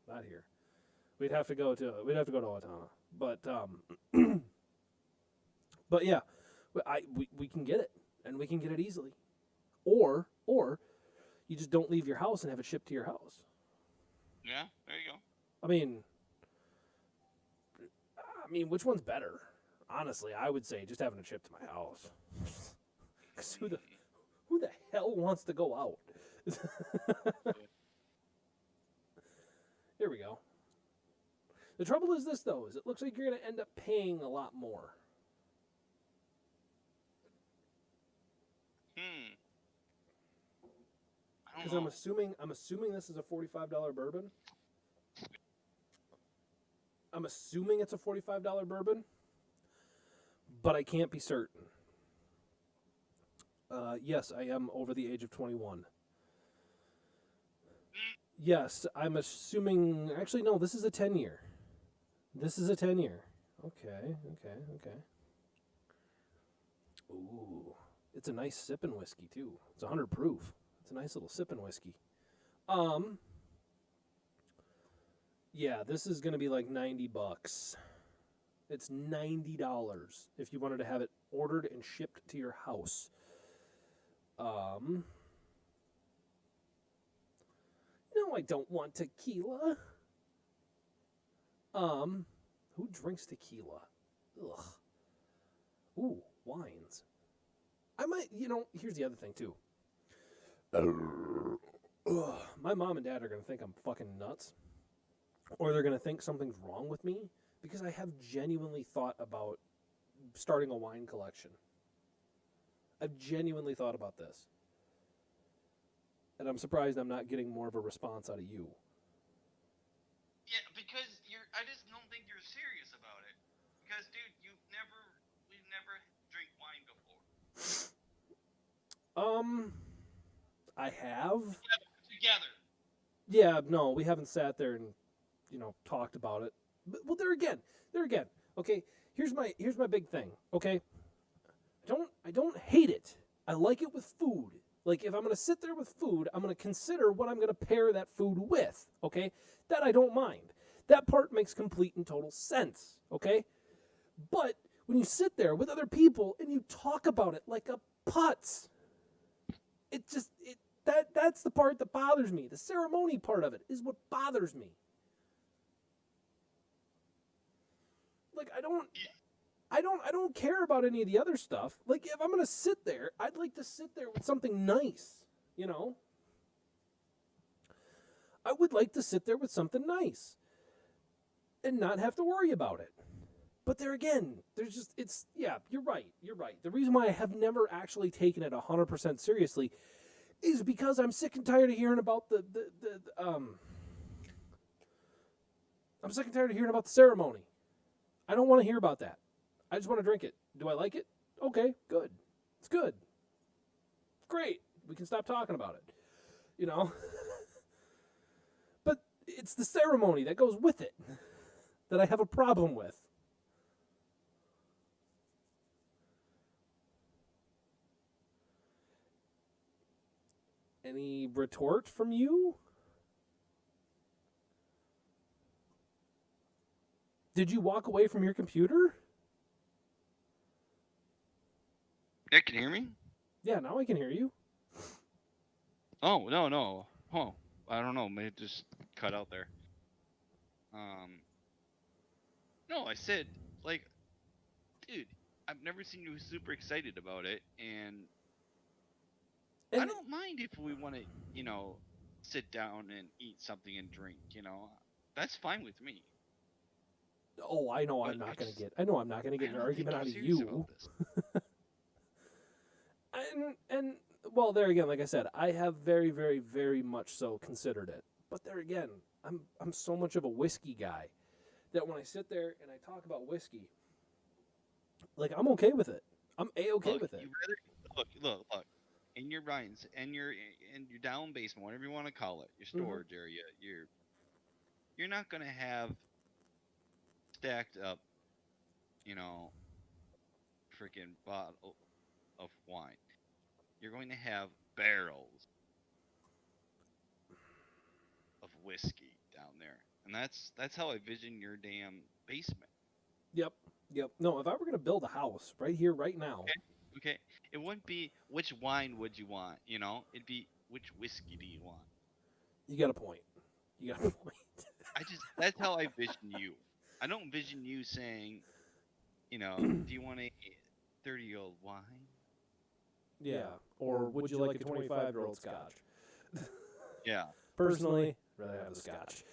not here. we'd have to go to Owatonna, but yeah, we can get it, and we can get it easily, or you just don't leave your house and have it shipped to your house. Yeah, there you go. I mean, which one's better? Honestly, I would say just having it shipped to my house. Because who the hell wants to go out? Here we go. The trouble is this though, is it looks like you're going to end up paying a lot more. Hmm. I Because don't I'm know. assuming this is a $45 bourbon. I'm assuming it's a $45 bourbon, but I can't be certain. Yes, I am over the age of 21. Yes, I'm assuming. Actually, no, this is a 10-year. This is a 10-year. Okay. Ooh, it's a nice sipping whiskey too. It's 100 proof. It's a nice little sipping whiskey. Um, yeah, this is gonna be like $90. It's $90 if you wanted to have it ordered and shipped to your house. Um, no, I don't want tequila. Um, who drinks tequila? Ugh. Ooh, wines. I might, here's the other thing too. Ugh, my mom and dad are gonna think I'm fucking nuts, or they're gonna think something's wrong with me because I have genuinely thought about starting a wine collection. I've genuinely thought about this, and I'm surprised I'm not getting more of a response out of you. Yeah, because I just don't think you're serious about it. Because, dude, we've never drink wine before. Um, I have. Together. Yeah, no, we haven't sat there and talked about it. But, well, there again. Okay, here's my big thing. Okay, I don't hate it. I like it with food. Like if I'm gonna sit there with food, I'm gonna consider what I'm gonna pair that food with. Okay, that I don't mind. That part makes complete and total sense. Okay, but when you sit there with other people and you talk about it like a putz, it just it that's the part that bothers me. The ceremony part of it is what bothers me. Like I don't care about any of the other stuff. Like if I'm gonna sit there, I'd like to sit there with something nice. You know, I would like to sit there with something nice and not have to worry about it. But there again, there's just it's yeah, you're right. You're right. The reason why I have never actually taken it 100% seriously is because I'm sick and tired of hearing about I'm sick and tired of hearing about the ceremony. I don't want to hear about that. I just want to drink it. Do I like it? Okay, good. It's good. Great. We can stop talking about it. You know? But it's the ceremony that goes with it that I have a problem with. Any retort from you? Did you walk away from your computer? Yeah, can you hear me? Yeah, now I can hear you. Oh, no, no. Oh, I don't know. Maybe it just cut out there. No, I said, like, dude, I've never seen you super excited about it, and I And don't mind if we want to, sit down and eat something and drink, That's fine with me. oh, I know I'm But not going to get. I know I'm not going to I get an don't think argument you're out of serious about you. this. And well, there again, like I said, I have very, very, very much so considered it. But there again, I'm so much of a whiskey guy that when I sit there and I talk about whiskey, like I'm okay with it. I'm a okay Look, with it. you rather look. In your vines, and your down basement, whatever you want to call it, your Mm-hmm. storage area, you're not gonna have stacked up, you know, freaking bottle of wine. You're going to have barrels of whiskey down there. and that's how I vision your damn basement. Yep. Yep. No, if I were going to build a house right here, right now, Okay, okay. It wouldn't be which wine would you want, you know? It'd be which whiskey do you want? you got a point. You got a point. I just that's how I vision you. I don't vision you saying, do you want a 30-year-old wine? Yeah. Or would you like a 25-year-old scotch? Yeah. Personally, rather have the scotch.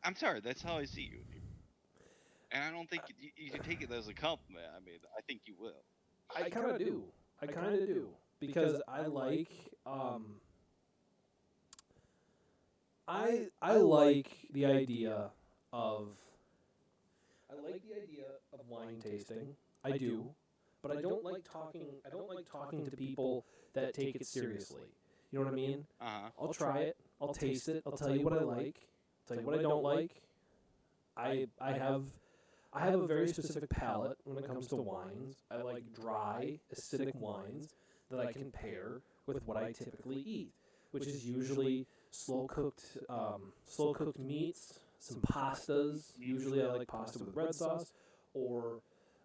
I'm sorry, that's how I see you. And I don't think you can take it as a compliment. I mean, I think you will. I kind of do. I kind of do. Because I like the idea of wine tasting. I do, but I don't like talking to people that take it seriously. You know what I mean? Uh-huh. I'll try it. I'll taste it. I'll tell you what I like. I'll tell you what I don't like. I have a very specific palate when it comes to wines. I like dry, acidic wines that I can pair with what I typically eat, which is usually slow cooked meats, some pastas. Usually, I like pasta with red sauce, or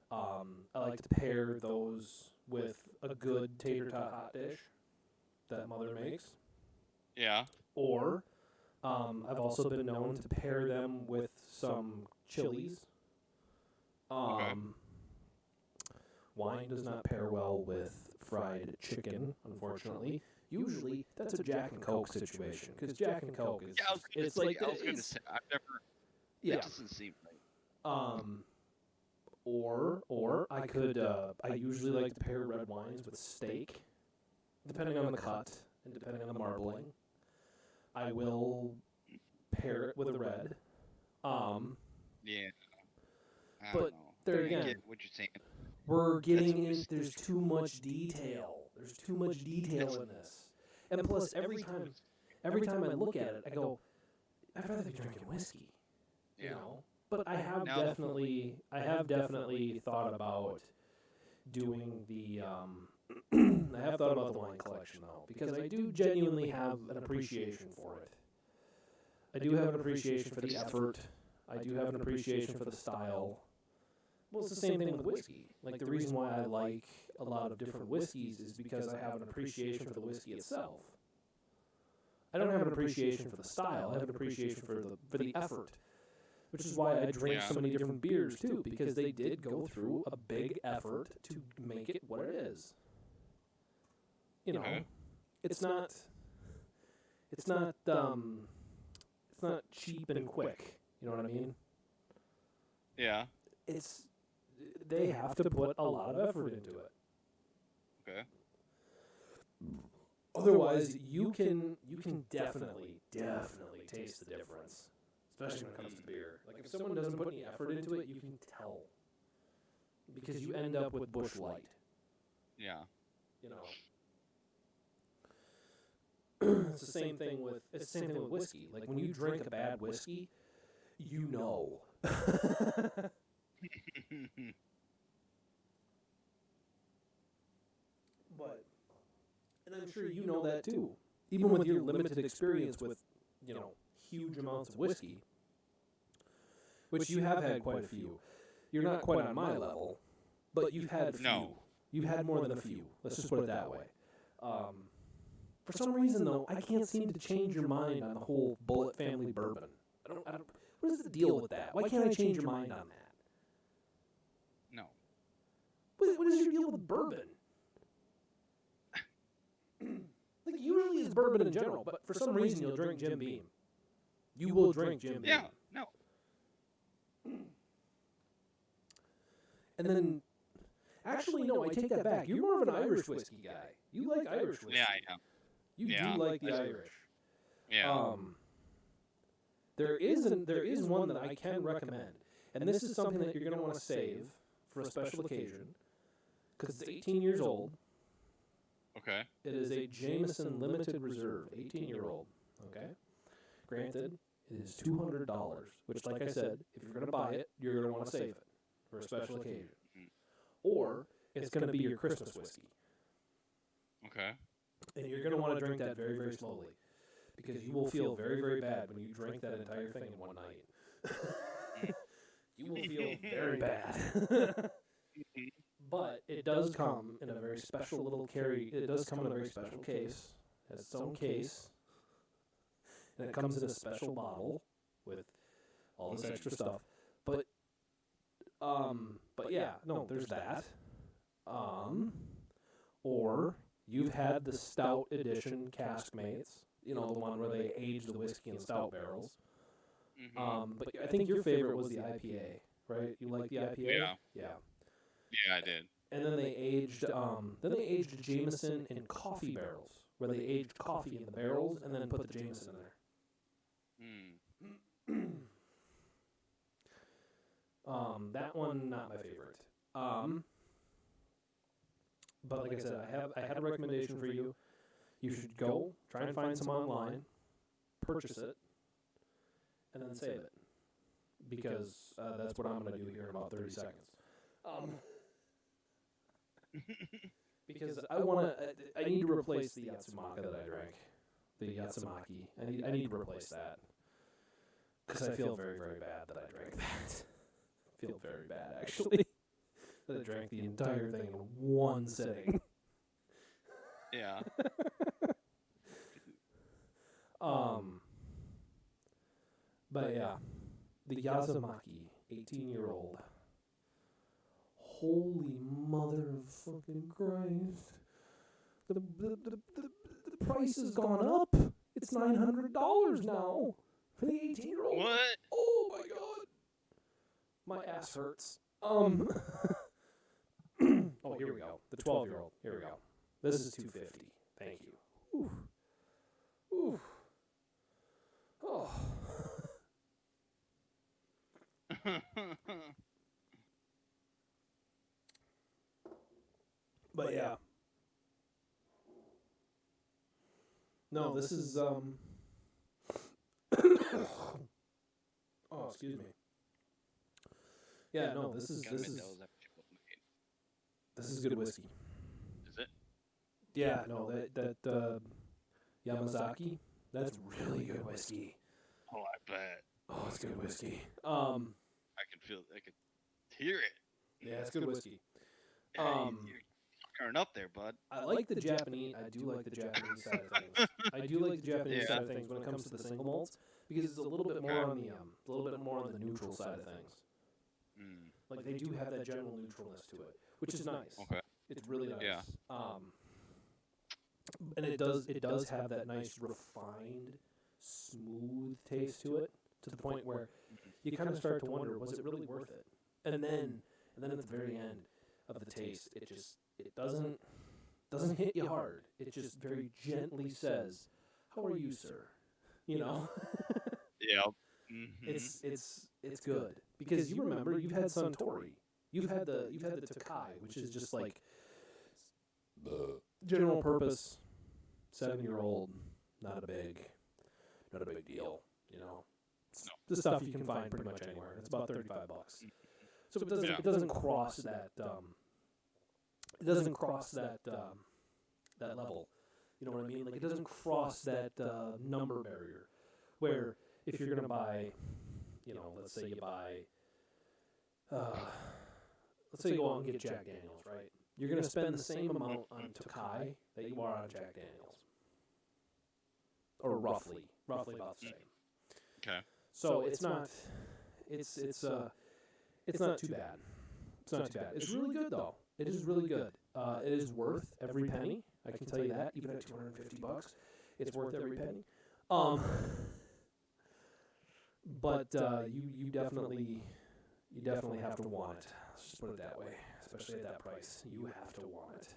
I like to pair those with a good tater tot hot dish that mother makes. Yeah. Or I've also been known to pair them with some chilies. Okay. Wine does not pair well with fried chicken, unfortunately. Usually, that's a Jack and Coke situation because Jack and Coke is Yeah, I was gonna say I've never. yeah. It doesn't seem right. Or I could I usually like to pair red wines with steak, depending on the cut and depending on the marbling. I will pair it with a red. Yeah. I But don't know. there I again, get what you're saying. we're getting in. There's too much detail. There's too much detail in this. And plus, every time I look at it, I go, I'd rather be drinking whiskey. Yeah. You know. But I have Now- definitely thought about doing the. I have thought about the wine collection though, because I do genuinely have an appreciation for it. I do have an appreciation for the effort. I do have an appreciation for the style. Well, it's the same thing with whiskey. Like, the reason why I like a lot of different whiskeys is because I have an appreciation for the whiskey itself. I don't have an appreciation for the style. I have an appreciation for the effort, which is why I drink so many different beers too, because they did go through a big effort to make it what it is. You know, Okay. it's not cheap and quick. You know what I mean? Yeah. They have to put a lot of effort into it. Okay. Otherwise, you can definitely taste the difference, especially when it comes to beer. Like, if someone doesn't put any effort into it, you can tell, because you end up with Busch Light. Yeah. You know, it's the same thing with whiskey. Like, when you drink a bad whiskey, you know. But, and I'm sure you know that too. Even with your limited experience with, huge amounts of whiskey, which you have had quite a few. You're not quite on my level, but you've had a few. No. You've had more than a few. Let's just put it that way. For some reason, though, I can't seem to change your mind on the whole Bullet family bourbon. I don't. What is the deal with that? Why can't I change your mind on that? No. What is your deal with bourbon? Like, usually it's bourbon in general, but for some reason you'll drink Jim Beam. You will drink Jim Beam. Yeah. No. And then, actually, no, I take that back. You're more of an Irish whiskey guy. You like Irish whiskey. Yeah, I am. You Yeah. do like the Irish. Yeah. There is one that I can recommend, and this is something that you're going to want to save for a special occasion, because it's 18 years old. Okay. It is a Jameson Limited Reserve, 18-year-old. Okay. Granted, it is $200, which, like I said, if you're going to buy it, you're going to want to save it for a special occasion, or it's going to be your Christmas whiskey. Okay. And you're going to want to drink that very, very slowly, because you will feel very, very bad when you drink that entire thing in one night. You will feel very bad. But it does come in a very special little it does come in a very special case. It has its own case. And it comes in a special bottle with all this extra stuff. But yeah, no, there's that. Or you've had the stout edition cask mates, the one where they age the whiskey in stout barrels. But I think your favorite was the IPA, right? You like the IPA? Yeah. Yeah. Yeah, I did. And then they aged Jameson in coffee barrels, where they aged coffee in the barrels and then put the Jameson in there. That one not my favorite. But like I said, I had a recommendation for you. You should go try and find some online, purchase it, and then save it, because that's what I'm going to do here in about 30 seconds. Because I need to replace the Yatsumaka that I drank, the Yatsumaki. I need to replace that, because I feel very, very bad that I drank that. I feel very bad, actually, that I drank the entire thing in one sitting. Yeah. But yeah, the Yazumaki, 18-year-old. Holy mother of fucking Christ. The price has gone up. It's $900 now for the 18-year-old. What? Oh my god. My ass hurts. Oh, here we go. The 12-year-old. Here we go. This is $250. Thank you. Ooh. Ooh. Oh. But yeah. No, this is oh, excuse me. Yeah, no, this is good whiskey. Is it? Yeah, no, that Yamazaki, that's really good whiskey. Oh, I bet. Oh, it's good whiskey. I could hear it. Yeah, it's good whiskey. You're turning up there, bud. I like the Japanese. I do like the Japanese side of things. I do like the Japanese side of things when it comes to the single malts, because it's a little bit more on the neutral side of things. Like they do have that general neutralness to it, which is nice. Okay. It's really nice. Yeah. And it does have that nice refined, smooth taste to it, to the point where you kind of start to wonder, was it really worth it? And then at the very end of the taste, it doesn't hit you hard. It just very gently says, "How are you, sir?" You know. Yeah. It's good, because you remember you've had Suntory, you've had the Tokai, which is just like general purpose 7-year-old, not a big deal, It's the stuff you can find pretty much anywhere. It's about $35. So it doesn't cross that that level. You know what I mean? Like it doesn't cross that number barrier where if you're gonna buy, let's say you buy, let's say you go out and get Jack Daniels, right? You're gonna spend the same amount on Tokai that you are on Jack Daniels, or roughly about the same. Okay. So it's not too bad. It's not too bad. It's really good though. It is really good. It is worth every penny. I can tell you that. Even at $250, it's worth every penny. But you definitely have to want it. Let's just put it that way. Especially at that price, you have to want it.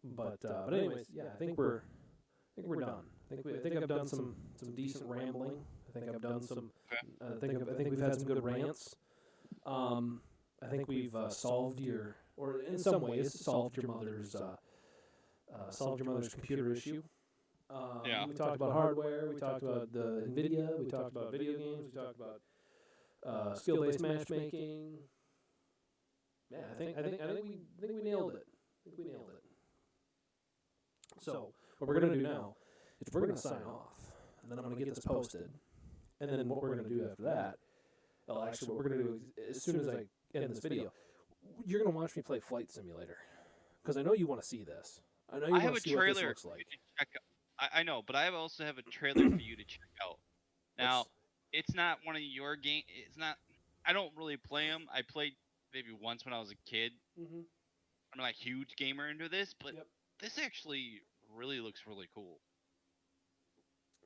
But anyways, yeah, I think we're done. I think I've done some decent rambling. I think I've done some. I think we've had some good rants. I think we've solved or in some ways solved your mother's computer issue. We talked about hardware. We talked about the NVIDIA. We talked about video games. We talked about skill-based matchmaking. Yeah, I think we nailed it. So what we're going to do now is we're going to sign off, and then I'm going to get this posted. And then what we're going to do after that, well, actually, what we're going to do is, as soon as I end this video, you're going to watch me play Flight Simulator. Because I know you want to see this. I know you I have want a to see what this trailer looks for you like. to check out. I know, but I also have a trailer for you to check out. Now, Let's- it's not one of your game. It's not. I don't really play them. I played maybe once when I was a kid. Mhm. I'm not a huge gamer into this, but Yep. this actually really looks really cool.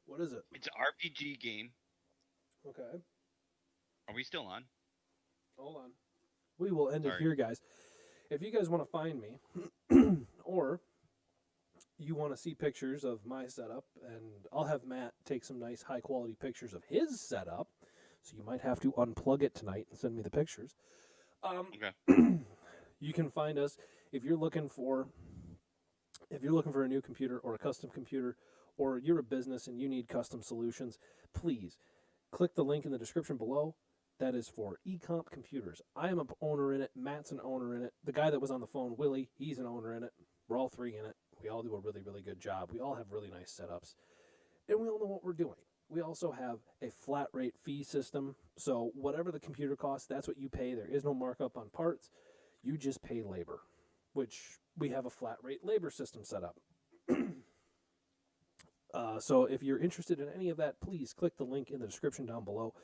What is it? It's an RPG game. Okay. Are we still on? Hold on. We will end it Sorry. here, guys. If you guys want to find me, or you want to see pictures of my setup, and I'll have Matt take some nice high quality pictures of his setup, so you might have to unplug it tonight and send me the pictures. Okay. You can find us if you're looking for a new computer or a custom computer, or you're a business and you need custom solutions. Please click the link in the description below. That is for eComp Computers. I am an owner in it. Matt's an owner in it. The guy that was on the phone, Willie, he's an owner in it. We're all three in it. We all do a really, really good job. We all have really nice setups. And we all know what we're doing. We also have a flat rate fee system. So whatever the computer costs, that's what you pay. There is no markup on parts. You just pay labor, which we have a flat rate labor system set up. So if you're interested in any of that, please click the link in the description down below.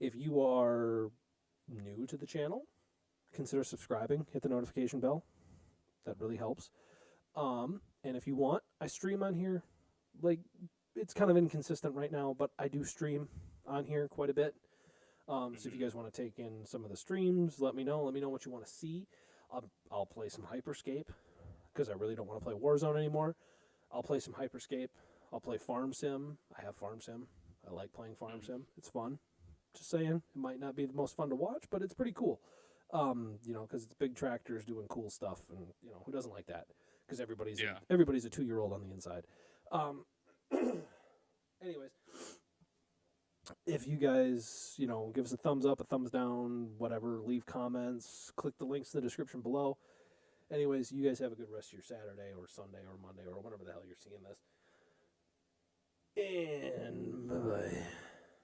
If you are new to the channel, consider subscribing. Hit the notification bell. That really helps. And if you want, I stream on here. Like, it's kind of inconsistent right now, but I do stream on here quite a bit. So if you guys want to take in some of the streams, let me know. Let me know what you want to see. I'll play some Hyperscape because I really don't want to play Warzone anymore. I'll play some Hyperscape. I'll play Farm Sim. I have Farm Sim. I like playing Farm Sim. It's fun. Just saying, it might not be the most fun to watch, but it's pretty cool. Because it's big tractors doing cool stuff, and who doesn't like that? Because everybody's a 2-year-old on the inside. Anyways, if you guys give us a thumbs up, a thumbs down, whatever, leave comments, click the links in the description below. Anyways, you guys have a good rest of your Saturday or Sunday or Monday or whenever the hell you're seeing this. And bye-bye.